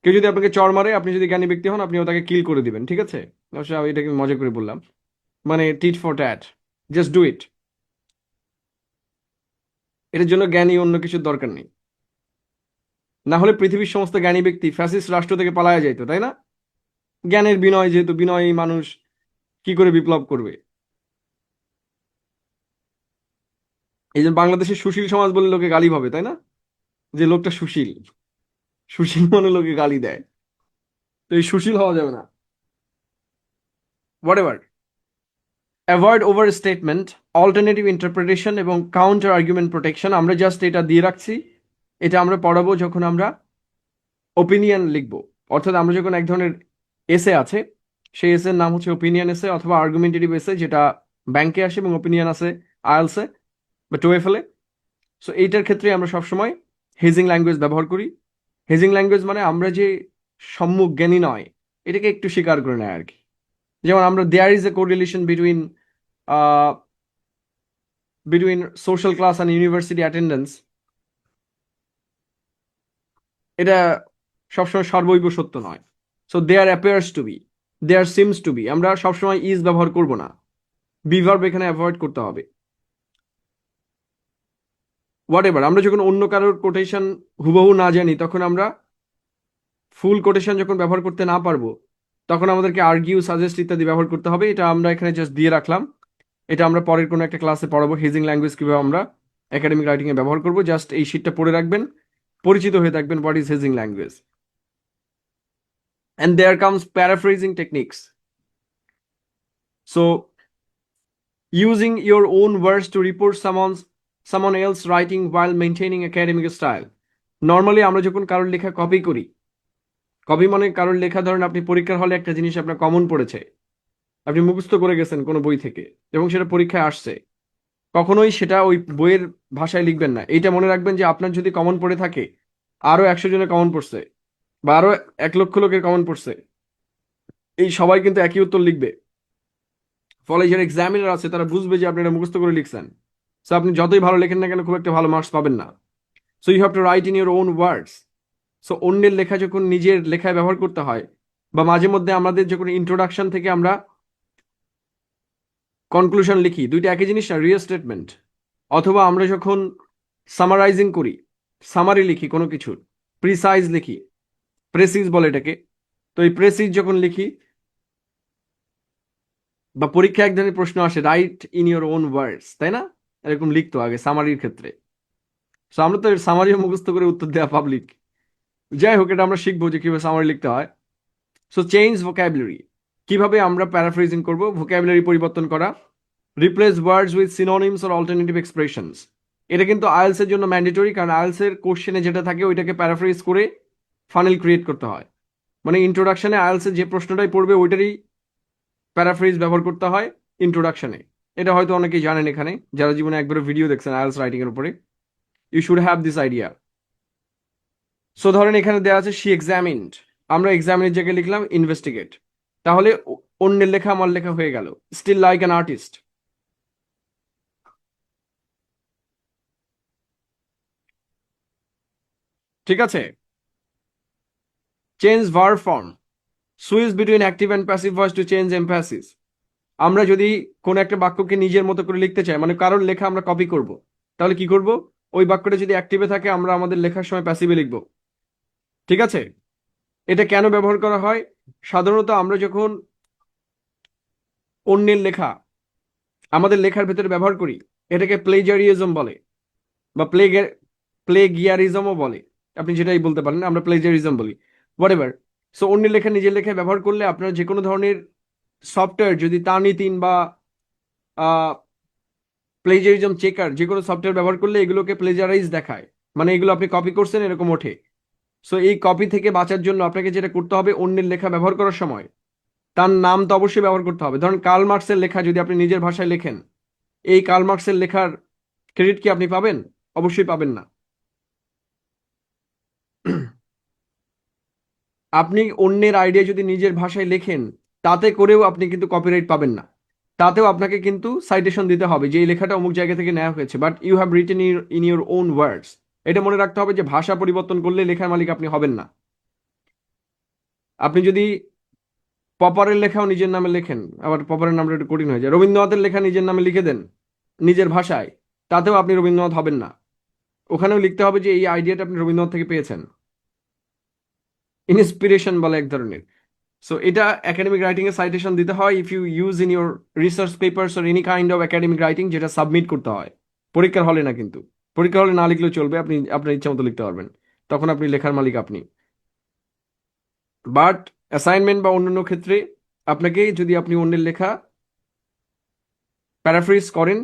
কেউ যদি আপনাকে চড় মারে, আপনি যদি জ্ঞানী ব্যক্তি হন, আপনিও তাকে কিল করে দিবেন। ঠিক আছে? অবশ্য আমি এটাকে মজা করে বললাম, মানে tit for tat, just do it. এটার জন্য জ্ঞানী অন্য কিছুর দরকার নেই। না হলে পৃথিবীর সমস্ত জ্ঞানী ব্যক্তি ফ্যাসিস্ট রাষ্ট্র থেকে পালায়া যাইতো, তাই না? জ্ঞানের বিনয়, যেহেতু বিনয়ী মানুষ কি করে বিপ্লব করবে? এই যে বাংলাদেশের সুশীল সমাজ বলে লোকে গালি পাবে, তাই না? যে লোকটা সুশীল, সুশীল মানে লোকে গালি দেয়। তো এই সুশীল হওয়া যাবে না। What ever, avoid over statement, alternative interpretation এবং কাউন্টার আর্গুমেন্ট প্রোটেকশন। আমরা জাস্ট এটা দিয়ে রাখছি, এটা আমরা পড়াবো যখন আমরা ওপিনিয়ন লিখবো। অর্থাৎ আমরা যখন এক ধরনের এসে আছে, সেই এসের নাম হচ্ছে ওপিনিয়ন এসে অথবা আর্গুমেন্টেটিভ এসে, যেটা ব্যাংকে আসে, এবং ওপিনিয়ন আছে আইএলসে বা টোয়েফেলে। সো এইটার ক্ষেত্রে আমরা সবসময় হেজিং ল্যাঙ্গুয়েজ ব্যবহার করি। হেজিং ল্যাঙ্গুয়েজ মানে আমরা যে সম্মুখ জ্ঞানী নয়, এটাকে একটু স্বীকার করে নেয় আর কি। যেমন আমরা there is a correlation between social class and university attendance, এটা সবসময় সর্বৈব সত্য নয়। So there appears to be, there seems to be, আমরা সবসময় ইজ ব্যবহার করব না, বিভার্ব এখানে অ্যাভয়েড করতে হবে। হোয়াট এভার, আমরা যখন অন্য কারোর কোটেশন হুবহু না জানি, তখন আমরা ফুল কোটেশন যখন ব্যবহার করতে না পারবো, তখন আমাদেরকে আর্গিউ, সাজেস্ট ইত্যাদি ব্যবহার করতে হবে। এটা আমরা এখানে জাস্ট দিয়ে রাখলাম। এটা আমরা পরের কোনো একটা ক্লাসে পড়াবো, হেজিং ল্যাঙ্গুয়েজ কিভাবে আমরা একাডেমিক রাইটিং এ ব্যবহার করবো। জাস্ট এই শীটটা পড়ে রাখবেন, পরিচিত হয়ে থাকবেন what is hedging language. And there comes paraphrasing techniques. So using your own words to report someone else writing while maintaining academic style. Normally আমরা যখন কারোর লেখা কপি করি, কপি মানে কারোর লেখা, ধরেন আপনি পরীক্ষার হলে একটা জিনিস আপনার কমন পড়েছে, আপনি মুখস্থ করে গেছেন কোনো বই থেকে এবং সেটা পরীক্ষায় আসছে, কখনোই সেটা ওই বইয়ের ভাষায় লিখবেন না। এইটা মনে রাখবেন যে আপনার যদি কমন পড়ে থাকে, আরো 100 জনের কমন পড়ছে বা আরো 1 লক্ষ লোকের কমন পড়ছে, এই সবাই কিন্তু একই উত্তর লিখবে। ফলে যারা এক্সামিনার আছে তারা বুঝবে যে আপনি এটা মুখস্থ করে লিখছেন। সো আপনি যতই ভালো লেখেন না কেন, খুব একটা ভালো মার্কস পাবেন না। So you have to write in your own words. So অন্যের লেখা যখন নিজের লেখায় ব্যবহার করতে হয়, বা মাঝে মধ্যে আমাদের যখন ইন্ট্রোডাকশন থেকে আমরা কনক্লুশন লিখি, দুইটা একই জিনিস না, রিস্টেটমেন্ট। অথবা আমরা যখন সামারাইজিং করি, সামারি লিখি কোনো কিছুর, প্রিসাইজ লিখি, প্রেসিজ বলে এটাকে। তো এই প্রেসিজ যখন লিখি বা পরীক্ষা এক ধরনের প্রশ্ন আসে, right in your own words, তাই না? এরকম লিখতো আগে সামারির ক্ষেত্রে। তো আমরা তো সামারিও মুখস্থ করে উত্তর দেওয়া পাবলিক। যাই হোক, এটা আমরা শিখবো যে কিভাবে সামারি লিখতে হয়। সো চেঞ্জ ভোকাবুলারি, কিভাবে আমরা প্যারাফ্রেজিং করব, ভোকাবুলারি পরিবর্তন করা। Replace words with synonyms or alternative expressions. এটা কিন্তু আইএলস এর জন্য ম্যান্ডেটরি, কারণ আইএলস এর কোশ্চেনে যেটা থাকে ওইটাকে প্যারাফ্রেজ করে ফানেল ক্রিয়েট করতে হয়। মানে ইন্ট্রোডাকশনে আইএলস এর যে প্রশ্নটাই পড়বে ওইটারই প্যারাফ্রেজ ব্যবহার করতে হয় ইন্ট্রোডাকশনে। এটা হয়তো অনেকেই জানেন এখানে, যারা জীবনে একবারও ভিডিও দেখছেন আইএলস রাইটিং এর উপরে। You should have this idea. So ধরেন এখানে দেওয়া আছে শি এক্সামিনড, আমরা এক্সামিনের জায়গায় লিখলাম ইনভেস্টিগেট। তাহলে অন্যের লেখা আমার লেখা হয়ে গেল, স্টিল লাইক অ্যান আর্টিস্ট। ঠিক আছে। Change verb form, switch between active and passive voice to change emphasis. আমরা যদি কোনো একটা বাক্যকে নিজের মতো করে লিখতে চাই, মানে কারোর লেখা আমরা কপি করব, তাহলে কি করব? ওই বাক্যটা যদি অ্যাক্টিভে থাকে আমরা আমাদের লেখার সময় প্যাসিভে লিখব। ঠিক আছে। এটা কেন ব্যবহার করা হয়? সাধারণত আমরা যখন অন্যের লেখা আমাদের লেখার ভেতরে ব্যবহার করি, এটাকে প্লেজারিজম বলে, বা প্লেগিয়ারিজমও বলে। আপনি যেটাই বলতে পারেন, আমরা প্লেজারিজম বলি, হোয়াট এভার। সো অন্যের লেখা নিজের লেখায় ব্যবহার করলে আপনার যে কোনো ধরনের সফটওয়্যার, যদি টার্নিটিন বা প্লেজারিজম চেকার, যে কোনো সফটওয়্যার ব্যবহার করলে এগুলোকে প্লেজারাইজ দেখায়, মানে এগুলো আপনি কপি করছেন এরকম ওঠে। সো এই কপি থেকে বাঁচার জন্য আপনাকে যেটা করতে হবে, অন্যের লেখা ব্যবহার করার সময় তার নাম তো অবশ্যই ব্যবহার করতে হবে। ধরেন কার্ল মার্কসের লেখা যদি আপনি নিজের ভাষায় লেখেন, এই কার্ল মার্কসের লেখার ক্রেডিট কি আপনি পাবেন? অবশ্যই পাবেন না। আপনি অন্যের আইডিয়া যদি নিজের ভাষায় লেখেন, তাতে করেও আপনি কিন্তু কপিরাইট পাবেন না। তাতেও আপনাকে কিন্তু সাইটেশন দিতে হবে যে এই লেখাটা অমুক জায়গা থেকে নেওয়া হয়েছে, but you have written in your own words. এটা মনে রাখতে হবে যে ভাষা পরিবর্তন করলে লেখার মালিক আপনি হবেন না। আপনি যদি পপারের লেখাও নিজের নামে লেখেন, আবার পপারের নামটা একটু কঠিন হয়ে যায়, রবীন্দ্রনাথের লেখা নিজের নামে লিখে দেন নিজের ভাষায়, তাতেও আপনি রবীন্দ্রনাথ হবেন না। ওখানেও লিখতে হবে যে এই আইডিয়াটা আপনি রবীন্দ্রনাথ থেকে পেয়েছেন। ইন্সপিরেশন বলে এক ধরনের। সো এটা একাডেমিক রাইটিং এ সাইটেশন দিতে হয় if you use in your research papers or any kind of academic writing, যেটা সাবমিট করতে হয় পরীক্ষার হলে না। কিন্তু পরীক্ষার হলে না লিখলেও চলবে, আপনি আপনার ইচ্ছা মতো লিখতে পারবেন, তখন আপনি লেখার মালিক আপনি। বাট অ্যাসাইনমেন্ট বা অন্যান্য ক্ষেত্রে আপনাকে, যদি আপনি অন্যের লেখা প্যারাফ্রেজ করেন,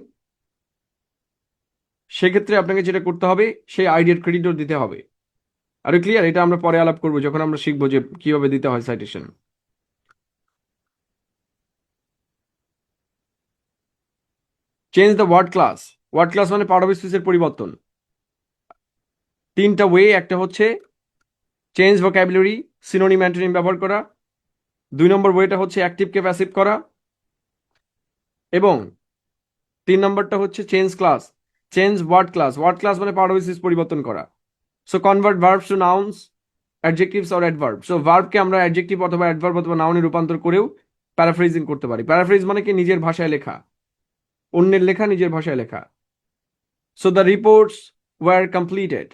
সেক্ষেত্রে আপনাকে যেটা করতে হবে, সেই আইডিয়ার ক্রেডিটও দিতে হবে। আরে ক্লিয়ার? এটা আমরা পরে আলাপ করবো যখন আমরা শিখবো যে কিভাবে দিতে হয় citation. Change the word class. Word class মানে পার্ট অফ স্পিচের পরিবর্তন। তিনটা ওয়ে, একটা হচ্ছে চেঞ্জ ভোকাবুলারি, সিনোনিম অ্যান্টোনিম ব্যবহার করা। 2 নম্বর ওয়েটা হচ্ছে অ্যাক্টিভকে প্যাসিভ করা। এবং 3 নম্বরটা হচ্ছে change class, change word class. Word class মানে পার্ট অফ স্পিচ পরিবর্তন করা। So convert verbs to nouns, adjectives or adverb. So ভার্বকে আমরা অ্যাডজেক্টিভ অথবা অ্যাডভার্ব অথবা নাউনে রূপান্তর করেও প্যারাফ্রেজিং করতে পারি। প্যারাফ্রেজ মানে কি? নিজের ভাষায় লেখা, অন্যের লেখা নিজের ভাষায় লেখা। So the reports were completed,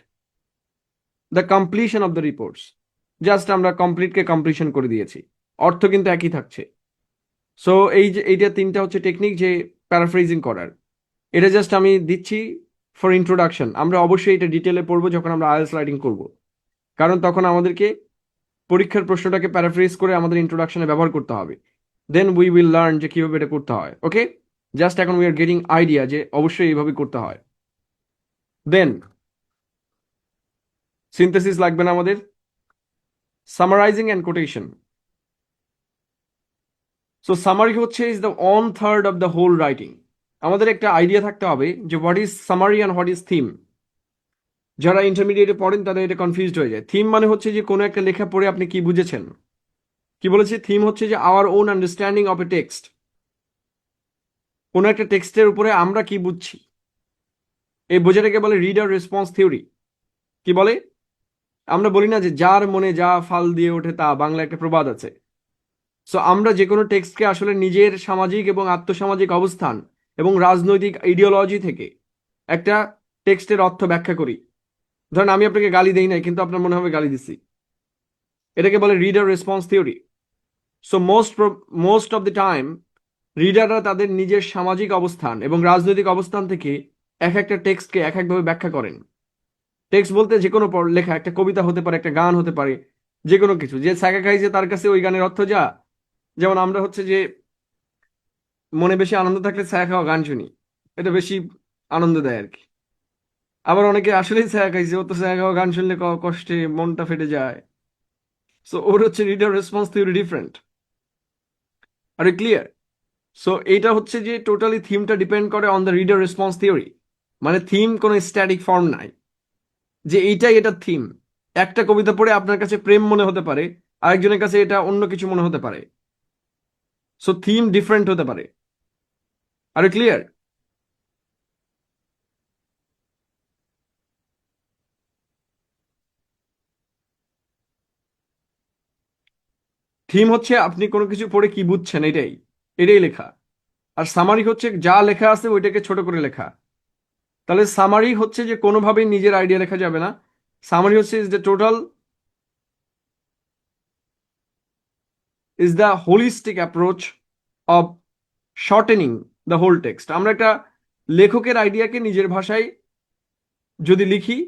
the completion of the reports, just আমরা কমপ্লিটকে কমপ্লিশন করে দিয়েছি, অর্থ কিন্তু একই থাকছে। সো এই যে এইটা তিনটা হচ্ছে টেকনিক যে প্যারাফ্রেজিং করার। এটা জাস্ট আমি দিচ্ছি ফর ইন্ট্রোডাকশন। আমরা অবশ্যই এটা ডিটেলে পড়বো যখন আমরা আইএলটিএস রাইটিং করব, কারণ তখন আমাদেরকে পরীক্ষার প্রশ্নটাকে প্যারাফ্রেজ করে আমাদের ইন্ট্রোডাকশনে ব্যবহার করতে হবে। দেন উই উইল লার্ন যে কিভাবে এটা করতে হয়। ওকে, জাস্ট এখন উই আর গেটিং আইডিয়া যে অবশ্যই এইভাবে করতে হয়। দেন সিনথেসিস লাগবে না আমাদের, summarising and quotation. So summary হচ্ছে is the 1/3 of the whole writing. আমাদের একটা আইডিয়া থাকতে হবে যে what is summary and what is theme. যারা ইন্টারমিডিয়েটে পড়েন তাদের এটা কনফিউজড হয়ে যায়। থিম মানে হচ্ছে যে কোনো একটা লেখা পড়ে আপনি কি বুঝেছেন। কি বলেছে? থিম হচ্ছে যে our own understanding of A text. কোনো একটা টেক্সটের উপরে আমরা কি বুঝছি, এই বোঝাটাকে বলে রিডার রেসপন্স থিওরি। কি বলে? আমরা বলি না যে যার মনে যা ফাল দিয়ে ওঠে তা, বাংলা একটা প্রবাদ আছে। সো আমরা যে কোনো টেক্সটকে আসলে নিজের সামাজিক এবং আত্মসামাজিক অবস্থান এবং রাজনৈতিক আইডিওলজি থেকে একটা টেক্সটের অর্থ ব্যাখ্যা করি। ধরেন আমি আপনাকে গালি দেই নাই, কিন্তু আপনার মনে হবে গালি দিছি। এটাকে বলে reader response theory. So most of the time রিডাররা তাদের নিজের সামাজিক অবস্থান এবং রাজনৈতিক অবস্থান থেকে এক একটা টেক্সটকে এক একভাবে ব্যাখ্যা করেন। টেক্সট বলতে যে কোনো লেখা, একটা কবিতা হতে পারে, একটা গান হতে পারে, যে কোনো কিছু। যে ছ্যাঁকা খাইছে তার কাছে ওই গানের অর্থ যা। যেমন আমরা হচ্ছে যে মনে বেশি আনন্দ থাকলে ছ্যাঁকা খাওয়া গান শুনি, এটা বেশি আনন্দ দেয় আর কি। আবার অনেকে আসলেই ছ্যাঁকা খাইছে, ও তো ছ্যাঁকা খাওয়া গান শুনলে কষ্টে মনটা ফেটে যায়। সো ওর হচ্ছে রিডার রেসপন্স থিওরি ডিফারেন্ট। আর ক্লিয়ার? সো এইটা হচ্ছে যে টোটালি থিমটা ডিপেন্ড করে on the reader response theory. মানে থিম কোনো স্ট্যাটিক ফর্ম নাই যে এইটাই এটার থিম। একটা কবিতা পড়ে আপনার কাছে প্রেম মনে হতে পারে, আরেকজনের কাছে এটা অন্য কিছু মনে হতে পারে। সো থিম ডিফারেন্ট হতে পারে। আর ক্লিয়ার? থিম হচ্ছে আপনি কোনো কিছু পড়ে কি বুঝছেন, এটাই এটাই লেখা। আর সামারি হচ্ছে যা লেখা আছে ওইটাকে ছোট করে লেখা। তাহলে সামারি হচ্ছে যে কোনোভাবেই নিজের আইডিয়া লেখা যাবে না। সামারি হচ্ছে is the total, is the holistic approach of shortening the whole text. আমরা একটা লেখকের আইডিয়াকে নিজের ভাষায় যদি লিখি,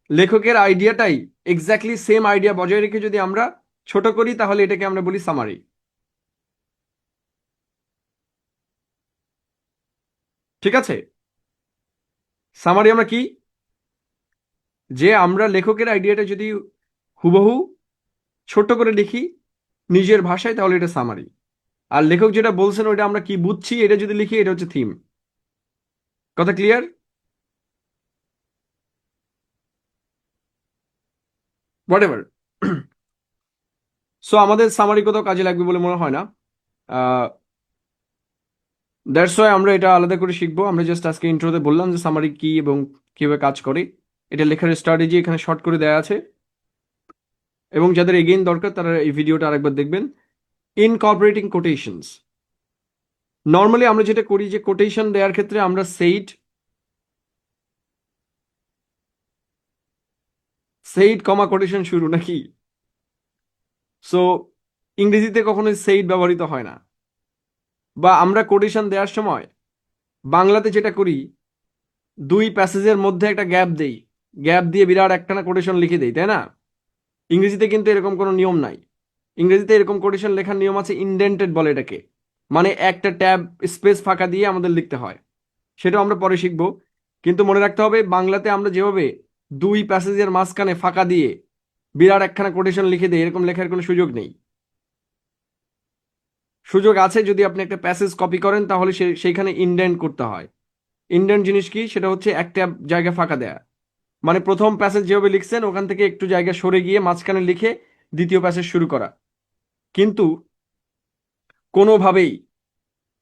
লেখকের আইডিয়াটাই এক্স্যাক্টলি সেম আইডিয়া বজায় রেখে যদি আমরা ছোট করি, তাহলে এটাকে আমরা বলি সামারি। ঠিক আছে? সামারি আমরা কি, যে আমরা লেখকের আইডিয়াটা যদি হুবহু ছোট করে লিখি নিজের ভাষায়, তাহলে এটা সামারি। আর লেখক যেটা বলছেন ওইটা আমরা কি বুঝছি এটা যদি লিখি, এটা হচ্ছে থিম। কথা ক্লিয়ার? What ever. সো আমাদের সামারি কোথাও কাজে লাগবে বলে মনে হয় না। দ্যাটস ওয়াই আমরা এটা আলাদা করে শিখবো। আমরা জাস্ট আজকে ইন্ট্রোতে বললাম যে সামারি কি এবং কিভাবে কাজ করে। এটা লেখার স্ট্র্যাটেজি এখানে শর্ট করে দেওয়া আছে, এবং যাদের এগেইন দরকার তারা এই ভিডিওটা আরেকবার দেখবেন। ইনকর্পোরেটিং কোটেশনস, নর্মালি আমরা যেটা করি যে কোটেশন দেওয়ার ক্ষেত্রে আমরা সেইড কমা কোটেশন শুরু নাকি। সো ইংরেজিতে কখনোই সেইড ব্যবহৃত হয় না। বা আমরা কোটেশন দেওয়ার সময় বাংলাতে যেটা করি, দুই প্যাসেজের মধ্যে একটা গ্যাপ দেই, গ্যাপ দিয়ে বিরাট একটানা কোটেশন লিখে দেই, তাই না? ইংরেজিতে কিন্তু এরকম কোনো নিয়ম নাই। ইংরেজিতে এরকম কোটেশন লেখার নিয়ম আছে, ইনডেন্টেড বলে এটাকে। মানে একটা ট্যাব স্পেস ফাঁকা দিয়ে আমাদের লিখতে হয়। সেটাও আমরা পরে শিখবো। কিন্তু মনে রাখতে হবে বাংলাতে আমরা যেভাবে দুই প্যাসেজের মাঝখানে ফাঁকা দিয়ে বিরাট একখানা কোটেশন লিখে দেয়, এরকম লেখার কোনো সুযোগ নেই। সুযোগ আছে যদি আপনি একটা প্যাসেজ কপি করেন, তাহলে সেইখানে ইনডেন্ট করতে হয়। ইনডেন্ট জিনিস কি, সেটা হচ্ছে একটা জায়গা ফাঁকা দেয়া। মানে প্রথম প্যাসেজ যেভাবে লিখছেন ওখান থেকে একটু জায়গা সরে গিয়ে মাঝখানে লিখে দ্বিতীয় প্যাসেজ শুরু করা। কিন্তু কোনোভাবেই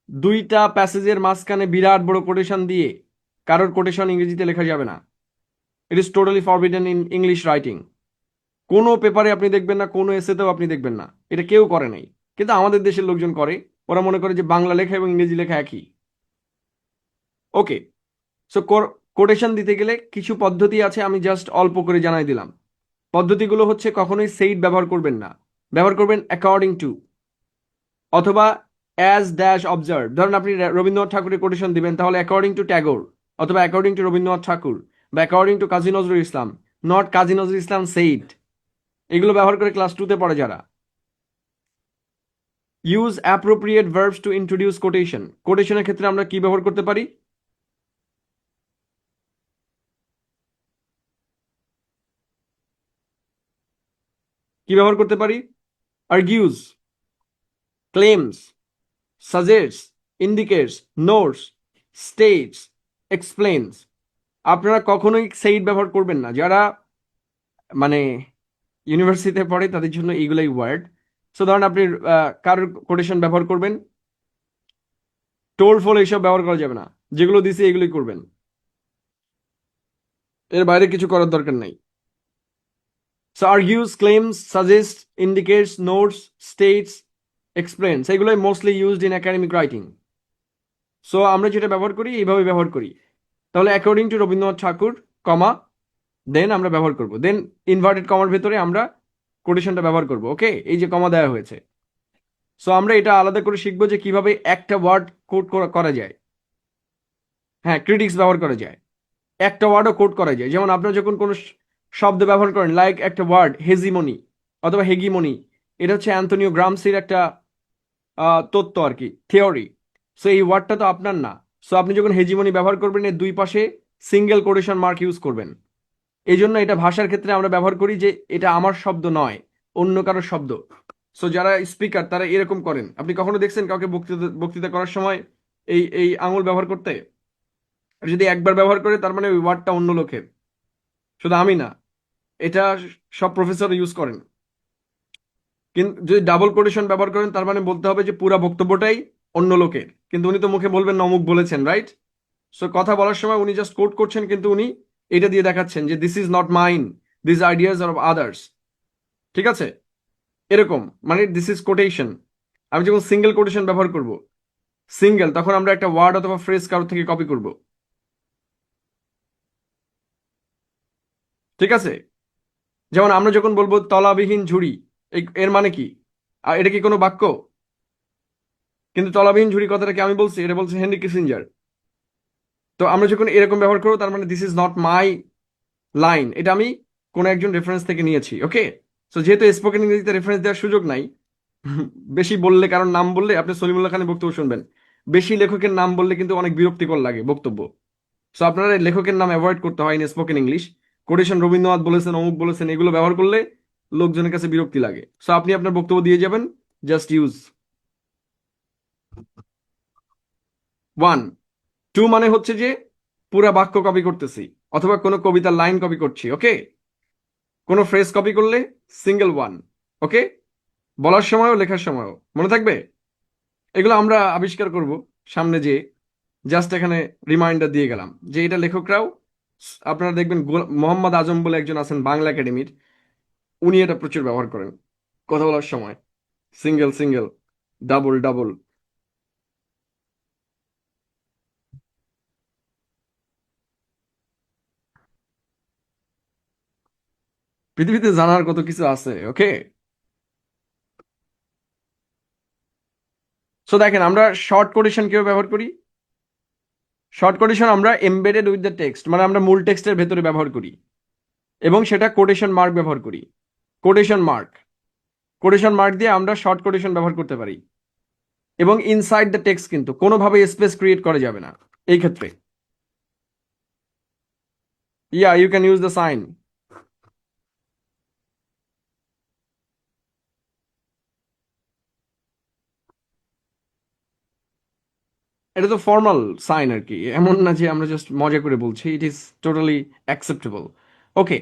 দুইটা প্যাসেজের মাঝখানে বিরাট বড় কোটেশন দিয়ে কারোর কোটেশন ইংরেজিতে লেখা যাবে না। ইট is totally forbidden in English writing. কোনো পেপারে আপনি দেখবেন না, কোনো এসেতেও আপনি দেখবেন না, এটা কেউ করে নাই। কিন্তু আমাদের দেশের লোকজন করে। ওরা মনে করে যে বাংলা লেখা এবং ইংরেজি লেখা একই। ওকে, সো কোটেশন দিতে গেলে কিছু পদ্ধতি আছে, আমি জাস্ট অল্প করে জানাই দিলাম। পদ্ধতিগুলো হচ্ছে কখনোই সেইড ব্যবহার করবেন না, ব্যবহার করবেন অ্যাকর্ডিং টু অথবা অ্যাজ ড্যাশ অবজার্ভ। ধরুন আপনি রবীন্দ্রনাথ ঠাকুরের কোটেশন দিবেন, তাহলে অ্যাকর্ডিং টু ট্যাগোর অথবা অ্যাকর্ডিং টু রবীন্দ্রনাথ ঠাকুর বা according to Kazi Nazrul Islam, not Kazi Nazrul Islam said. এগুলো ব্যবহার করে ক্লাস 2-তে পড়ে যারা। Use appropriate verbs to introduce quotation. কোটেশনের ক্ষেত্রে আমরা কি ব্যবহার করতে পারি? কি ব্যবহার করতে পারি? Argues, claims, suggests, indicates, notes, states, explains. আপনারা কখনোই সেইড ব্যবহার করবেন না। যারা মানে ইউনিভার্সিটিতে পড়ে তাদের জন্য এইগুলাই ওয়ার্ড। সো ধরেন আপনি কারোর কোটেশন ব্যবহার করবেন, টোল ফোল এইসব ব্যবহার করা যাবে না। যেগুলো দিছি এগুলোই করবেন, এর বাইরে কিছু করার দরকার নাই। So argues, claims, suggest, indicates, notes, states, explains, এগুলোই mostly used in academic writing. So আমরা যেটা ব্যবহার করি এইভাবে ব্যবহার করি। তাহলে according to Rabindranath Thakur, comma then আমরা ব্যবহার করব, দেন ইনভার্টেড কমার ভেতরে আমরা কোটেশনটা ব্যবহার করব। ওকে, এই যে কমা দেওয়া হয়েছে, সো আমরা এটা আলাদা করে শিখবো যে কিভাবে একটা ওয়ার্ড কোড করা যায়। হ্যাঁ, ক্রিটিক্স ব্যবহার করা যায়, একটা ওয়ার্ডও কোড করা যায়। যেমন আপনার যখন কোনো শব্দ ব্যবহার করেন, লাইক একটা ওয়ার্ড হেজিমনি অথবা হেগিমনি, এটা হচ্ছে অ্যান্থনিও গ্রামসির একটা তত্ত্ব আর কি, থিওরি। সো এই ওয়ার্ডটা তো আপনার না, সো আপনি যখন হেজিমনি ব্যবহার করবেন এর দুই পাশে সিঙ্গেল কোটেশন মার্ক ইউজ করবেন। এই জন্য এটা ভাষার ক্ষেত্রে আমরা ব্যবহার করি যে এটা আমার শব্দ নয়, অন্য কারোর শব্দ। সো যারা স্পিকার তারা এরকম করেন। আপনি কখনো দেখছেন কাউকে বক্তৃতা বক্তৃতা করার সময় এই এই আঙুল ব্যবহার করতে? আর যদি একবার ব্যবহার করে তার মানে ওই ওয়ার্ডটা অন্য লোকের, শুধু আমি না, এটা সব প্রফেসর ইউজ করেন। কিন্তু যদি ডাবল কোটেশন ব্যবহার করেন তার মানে বলতে হবে যে পুরা বক্তব্যটাই অন্য লোকের, কিন্তু উনি তো মুখে বলবেন না অমুক বলেছেন, রাইট? সো কথা বলার সময় উনি জাস্ট কোট করছেন, কিন্তু উনি এটা দিয়ে দেখাচ্ছেন যে this is not mine, this ideas are of others. ঠিক আছে, এরকম মানে দিস ইজ কোটেশন। আমি যখন সিঙ্গেল কোটেশন ব্যবহার করব, সিঙ্গেল, তখন আমরা একটা ওয়ার্ড অথবা ফ্রেজ কারোর থেকে কপি করব। ঠিক আছে, যেমন আমরা যখন বলবো তলাবিহীন ঝুড়ি, এর মানে কি? এটা কি কোনো বাক্য? কিন্তু তলাবিহীন ঝুড়ি কথাটা কি আমি বলছি? এটা বলছে হেনরি কিসিঞ্জার। তো আমরা যখন এরকম ব্যবহার করবো তার মানে this is not my line, এটা আমি কোনো একজন রেফারেন্স থেকে নিয়েছি। ওকে, সো যেহেতু স্পোকেন ইংরেজিতে রেফারেন্স দেওয়ার সুযোগ নাই, বেশি বললে, কারণ নাম বললে, আপনি সলিমুল্লাহ খানের বক্তব্য শুনবেন, বেশি লেখকের নাম বললে কিন্তু অনেক বিরক্তিকর লাগে বক্তব্য। সো আপনারা লেখকের নাম অ্যাভয়েড করতে হয় in spoken English. Quotation Rabindranath বলেছেন, অমুক বলেছেন, এগুলো ব্যবহার করলে লোকজনের কাছে বিরক্তি লাগে। সো আপনি আপনার বক্তব্য দিয়ে যাবেন, জাস্ট ইউজ ওয়ান। টু মানে হচ্ছে যে পুরা বাক্য কপি করতেছি অথবা কোনো কবিতার লাইন কপি করছি। ওকে, কোনো ফ্রেজ কপি করলে সিঙ্গেল ওয়ান। ওকে, বলার সময়ও লেখার সময়ও মনে থাকবে। এগুলো আমরা আবিষ্কার করব সামনে, যে জাস্ট এখানে রিমাইন্ডার দিয়ে গেলাম যে এটা লেখকরাও, আপনারা দেখবেন মোহাম্মদ আজম বলে একজন আছেন বাংলা একাডেমির, উনি এটা প্রচুর ব্যবহার করেন কথা বলার সময়, সিঙ্গেল সিঙ্গেল, ডাবল ডাবল। পৃথিবীতে জানার কত কিছু আছে। ওকে, সো দেখেন আমরা শর্ট কোটেশন কিভাবে ব্যবহার করি। শর্ট কোটেশন আমরা এমবেডেড উইথ দ্য টেক্সট, মানে আমরা মূল টেক্সটের ভেতরে ব্যবহার করি এবং সেটা কোটেশন মার্ক ব্যবহার করি। কোটেশন মার্ক, কোটেশন মার্ক দিয়ে আমরা শর্ট কোটেশন ব্যবহার করতে পারি এবং ইনসাইড দ্য টেক্সট কিন্তু কোনোভাবে স্পেস ক্রিয়েট করা যাবে না এই ক্ষেত্রে। Yeah, you can use the sign. এটা তো ফর্মাল সাইন আর কি, এমন না যে আমরা জাস্ট মজা করে বলছি, ইট is totally acceptable. Okay,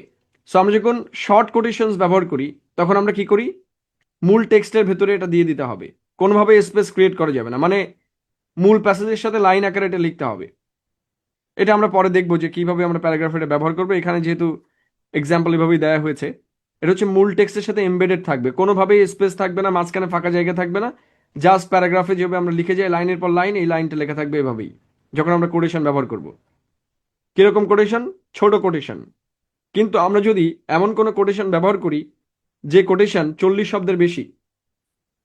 so আমরা যখন শর্ট কোটেশনস ব্যবহার করি তখন আমরা কি করি, মূল টেক্সটের ভেতরে এটা দিয়ে দিতে হবে, কোনোভাবে স্পেস ক্রিয়েট করা যাবে না, মানে মূল প্যাসেজের সাথে লাইন আকারে এটা লিখতে হবে। এটা আমরা পরে দেখবো যে কিভাবে আমরা প্যারাগ্রাফে এটা ব্যবহার করবো। এখানে যেহেতু এক্সাম্পল এভাবেই দেওয়া হয়েছে, এটা হচ্ছে মূল টেক্সটের সাথে এমবেডেড থাকবে, কোনোভাবেই স্পেস থাকবে না, মাঝখানে ফাঁকা জায়গা থাকবে না। জাস্ট প্যারাগ্রাফে যেভাবে আমরা লিখে যাই লাইনের পর লাইন, এই লাইনটা লেখা থাকবে এভাবেই যখন আমরা কোটেশন ব্যবহার করব। কিরকম কোটেশন? ছোট কোটেশন। কিন্তু আমরা যদি এমন কোনো কোটেশন ব্যবহার করি যে কোটেশন 40 শব্দের বেশি,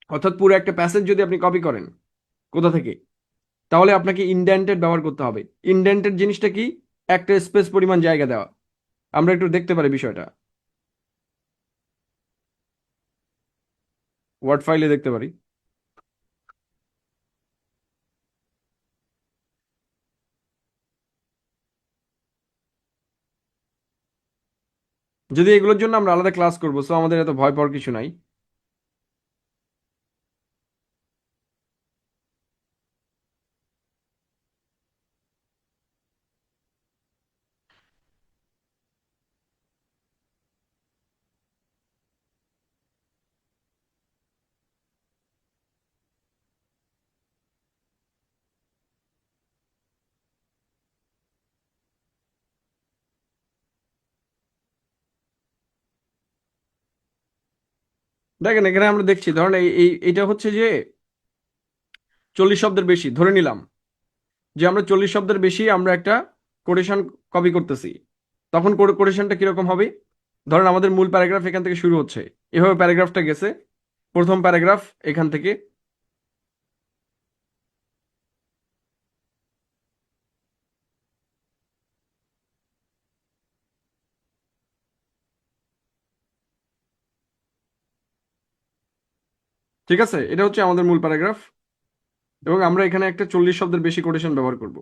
অর্থাৎ পুরো একটা প্যাসেজ যদি আপনি কপি করেন কোথা থেকে, তাহলে আপনাকে ইনডেন্টেড ব্যবহার করতে হবে। ইনডেন্টেড জিনিসটা কি? একটা স্পেস পরিমাণ জায়গা দেওয়া। আমরা একটু দেখতে পারি বিষয়টা, ওয়ার্ড ফাইলে দেখতে পারি। যদি এগুলোর জন্য আমরা আলাদা ক্লাস করবো, সো আমাদের এত ভয় পাওয়ার কিছু নাই। দেখেন এখানে আমরা দেখছি, ধরেন এটা হচ্ছে যে 40 শব্দের বেশি ধরে নিলাম, যে আমরা 40 শব্দের বেশি আমরা একটা কোটেশন কপি করতেছি, তখন কোটেশনটা কিরকম হবে? ধরেন আমাদের মূল প্যারাগ্রাফ এখান থেকে শুরু হচ্ছে, এভাবে প্যারাগ্রাফটা গেছে, প্রথম প্যারাগ্রাফ এখান থেকে, ঠিক আছে? এটা হচ্ছে আমাদের মূল প্যারাগ্রাফ, এবং আমরা এখানে একটা 40 শব্দের বেশি কোটেশন ব্যবহার করব।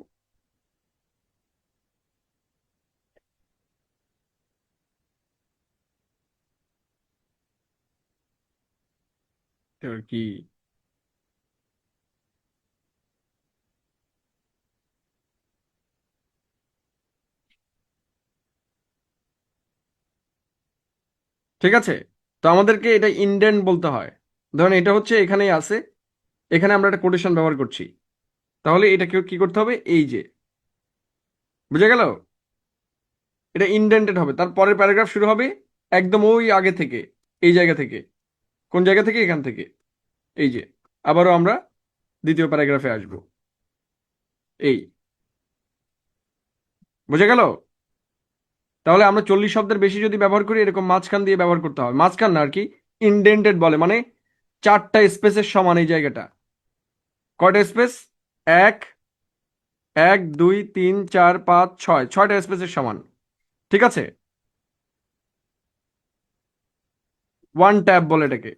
এবার কি ঠিক আছে? তো আমাদেরকে এটা ইন্ডেন্ট বলতে হয়। ধরেন এটা হচ্ছে এখানেই আছে, এখানে আমরা একটা কোটেশন ব্যবহার করছি, তাহলে এটাকে কি করতে হবে? এই যে, বুঝে গেল? এটা ইন্ডেন্টেড হবে, তার পরের প্যারাগ্রাফ শুরু হবে একদম ওই আগে থেকে, এই জায়গা থেকে। কোন জায়গা থেকে? এখান থেকে। এই যে, আবারও আমরা দ্বিতীয় প্যারাগ্রাফে আসব। এই, বুঝে গেল? তাহলে আমরা 40 শব্দের বেশি যদি ব্যবহার করি, এরকম মাঝখান দিয়ে ব্যবহার করতে হবে। মাঝখান না আর কি, ইনডেন্টেড বলে, মানে 4টা স্পেসের সমান এই জায়গাটা। কয়টা স্পেস? এক, 1 2 3 4 5 6, 6টা স্পেসের সমান। ঠিক আছে? ওয়ান ট্যাব বলে এটাকে।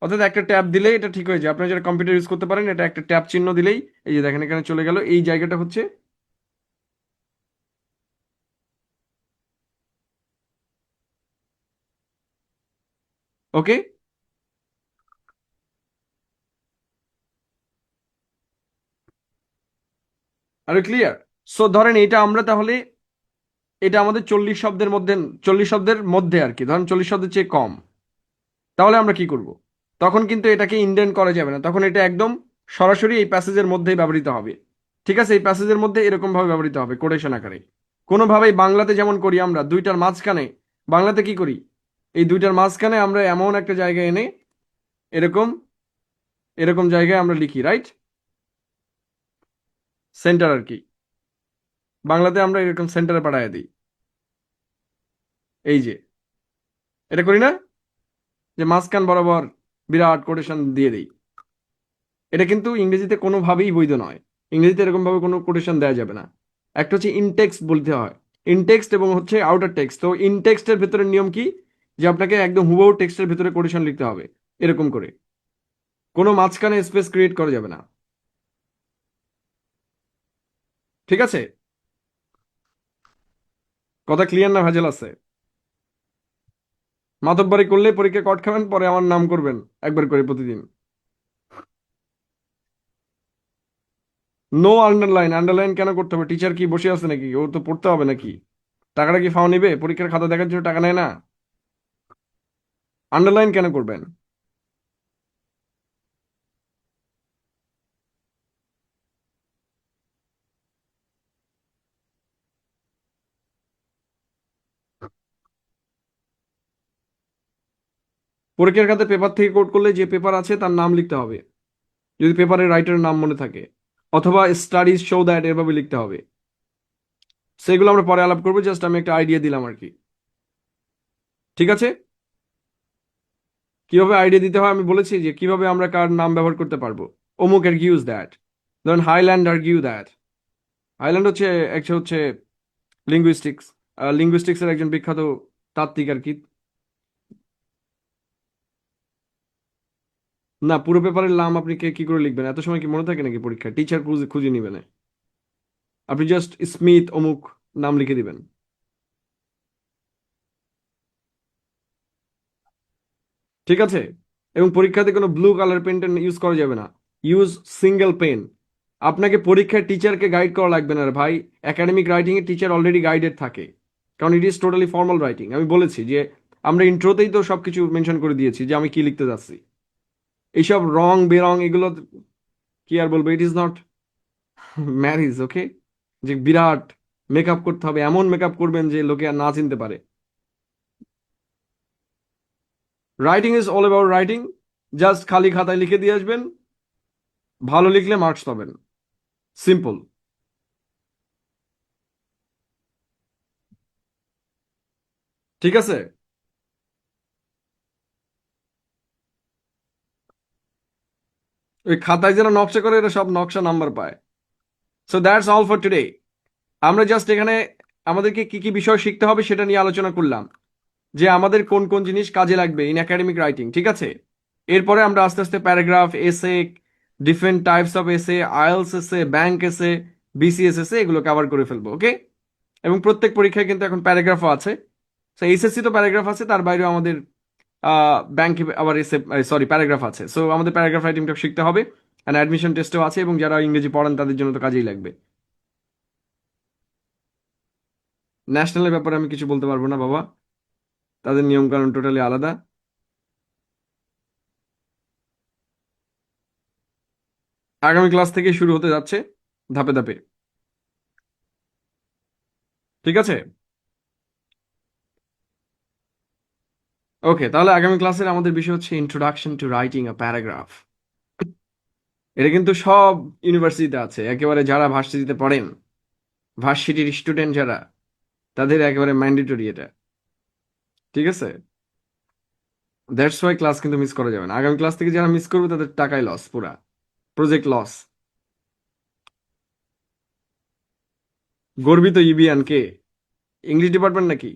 অর্থাৎ একটা ট্যাব দিলেই এটা ঠিক হয়ে যায়। আপনি যারা কম্পিউটার ইউজ করতে পারেন, এটা একটা ট্যাব চিহ্ন দিলেই, এই যে দেখেন এখানে চলে গেল, এই জায়গাটা হচ্ছে ওকে। আর ক্লিয়ার? সো ধরেন এটা আমরা তাহলে, এটা আমাদের 40 শব্দের মধ্যে, 40 শব্দের মধ্যে আর কি, ধরেন 40 শব্দের চেয়ে কম। তাহলে আমরা কি করব? তখন কিন্তু এটাকে ইন্ডেন্ট করা যাবে না, তখন এটা একদম সরাসরি এই প্যাসেজের মধ্যেই ব্যবহৃত হবে। ঠিক আছে? এই প্যাসেজের মধ্যে এরকম ভাবে ব্যবহৃত হবে, কোটেশন আকারে। কোনোভাবেই বাংলাতে যেমন করি আমরা, দুইটার মাঝখানে, বাংলাতে কি করি? এই দুইটার মাঝখানে আমরা এমন একটা জায়গায় এনে এরকম, এরকম জায়গায় আমরা লিখি, রাইট? সেন্টার আর কি। বাংলাতে আমরা এরকম সেন্টারে পাঠায় দিই, এই যে, এটা করি না? যে মাঝখান বরাবর বিরাট কোটেশন দিয়ে দিই। এটা কিন্তু ইংরেজিতে কোনোভাবেই বৈধ নয়। ইংরেজিতে এরকম ভাবে কোনো কোটেশন দেওয়া যাবে না। একটা হচ্ছে ইনটেক্সট বলতে হয়, ইনটেক্সট, এবং হচ্ছে আউটার টেক্সট। তো ইনটেক্সটের ভেতরে নিয়ম কি? যে আপনাকে একদম হুবহু টেক্সটের ভেতরে কোটেশন লিখতে হবে, এরকম করে। কোনো মাঝখানে স্পেস ক্রিয়েট করা যাবে না। ঠিক আছে? কথা ক্লিয়ার না ভেজাল আছে? মাতব্বরি করলে পরীক্ষা কট খাবেন, পরে আমার নাম করবেন একবার করে প্রতিদিন। No underline. আন্ডারলাইন কেন করতে হবে? টিচার কি বসে আছে নাকি? ও তো পড়তে হবে নাকি? টাকাটা কি ফাও নিবে? পরীক্ষার খাতা দেখার জন্য টাকা নেয় না? আন্ডারলাইন কেন করবেন? পরীক্ষার খাতে পেপার থেকে কোড করলে যে পেপার আছে তার নাম লিখতে হবে, যদি পেপারের রাইটারের নাম মনে থাকে, অথবা স্টাডিজ শো দ্যাট, এভাবে লিখতে হবে। সেগুলো আমরা পরে আলাপ করবো, জাস্ট আমি একটা আইডিয়া দিলাম আর কি। ঠিক আছে? কিভাবে আইডিয়া দিতে হয় আমি বলেছি, যে কিভাবে আমরা কার নাম ব্যবহার করতে পারবো। অমুক আর্গিউজ দ্যাট, ধরুন হাইল্যান্ড আর্গিউ দ্যাট। হাইল্যান্ড হচ্ছে একটা হচ্ছে লিঙ্গুইস্টিক্স, লিঙ্গুইস্টিক্সের একজন বিখ্যাত তাত্ত্বিক আর কি। না, পুরো পেপারের নাম আপনি কে কি করে লিখবেন? এত সময় কি মনে থাকে নাকি পরীক্ষায়? টিচার খুঁজে খুঁজে নিবে না। আপনি জাস্ট স্মিথ অমুক নাম লিখে দিবেন। ঠিক আছে? এবং পরীক্ষাতে কোনো ব্লু কালার পেন ইউজ করা যাবে না। Use single pen. আপনাকে পরীক্ষায় টিচারকে গাইড করা লাগবে না রে ভাই। একাডেমিক রাইটিং এ টিচার অলরেডি গাইডেড থাকে, কারণ it is totally formal writing. আমি বলেছি যে আমরা ইন্ট্রোতেই তো সবকিছু মেনশন করে দিয়েছি যে আমি কি লিখতে যাচ্ছি। এইসব রং বেরং এগুলো কি আর বলবো, ইট ইজ নট ম্যারিজ, ওকে? যে বিরাট মেকআপ করতে হবে, এমন মেকআপ করবেন যে লোকে আর না চিনতে পারে। Writing is all about writing. Just খালি খাতায় লিখে দিয়ে আসবেন, ভালো লিখলে মার্কস পাবেন। সিম্পল। ঠিক আছে? ওই খাতায় যারা নকশা করে এরা সব নকশা নাম্বার পায়। So that's all for today. আমরা জাস্ট এখানে আমাদেরকে কি কি বিষয় শিখতে হবে সেটা নিয়ে আলোচনা করলাম, যে আমাদের কোন কোন জিনিস কাজে লাগবে ইন একাডেমিক রাইটিং, ঠিক আছে? এরপরে আমরা আস্তে আস্তে প্যারাগ্রাফ, এসে, ডিফারেন্ট টাইপস অফ এসে, আইএলস এসে, ব্যাংক এসে, বিসিএস এসে এগুলো কভার করে ফেলবো, ওকে? এবং প্রত্যেক পরীক্ষায় কিন্তু এখন প্যারাগ্রাফও আছে। সো এসএসসি তো প্যারাগ্রাফ আছে, তার বাইরেও আমাদের ব্যাংকে আবার এসে, সরি, প্যারাগ্রাফ আছে। সো আমাদের প্যারাগ্রাফ রাইটিংটা শিখতে হবে। অ্যান্ড অ্যাডমিশন টেস্টও আছে, এবং যারা ইংরেজি পড়ান তাদের জন্য তো কাজেই লাগবে। ন্যাশনালের ব্যাপারে আমি কিছু বলতে পারবো না বাবা, তাদের নিয়মকানুন টোটালি আলাদা। আগামী ক্লাস থেকে শুরু হতে যাচ্ছে ধাপে ধাপে, ঠিক আছে? ওকে, তাহলে আগামী ক্লাসের আমাদের বিষয় হচ্ছে introduction to writing a paragraph. এটা কিন্তু সব ইউনিভার্সিটিতে আছে, একেবারে যারা ভার্সিটিতে পড়েন, ভার্সিটির স্টুডেন্ট যারা, তাদের একেবারে ম্যান্ডেটরি এটা, ঠিক আছে? দ্যাটস ওয়াই ক্লাস কিন্তু মিস করা যাবে না। আগামী ক্লাস থেকে যারা মিস করবে তাদের টাকাই লস, পুরা প্রজেক্ট লস। গর্বিত ইবিয়ান কে? ইংলিশ ডিপার্টমেন্ট নাকি?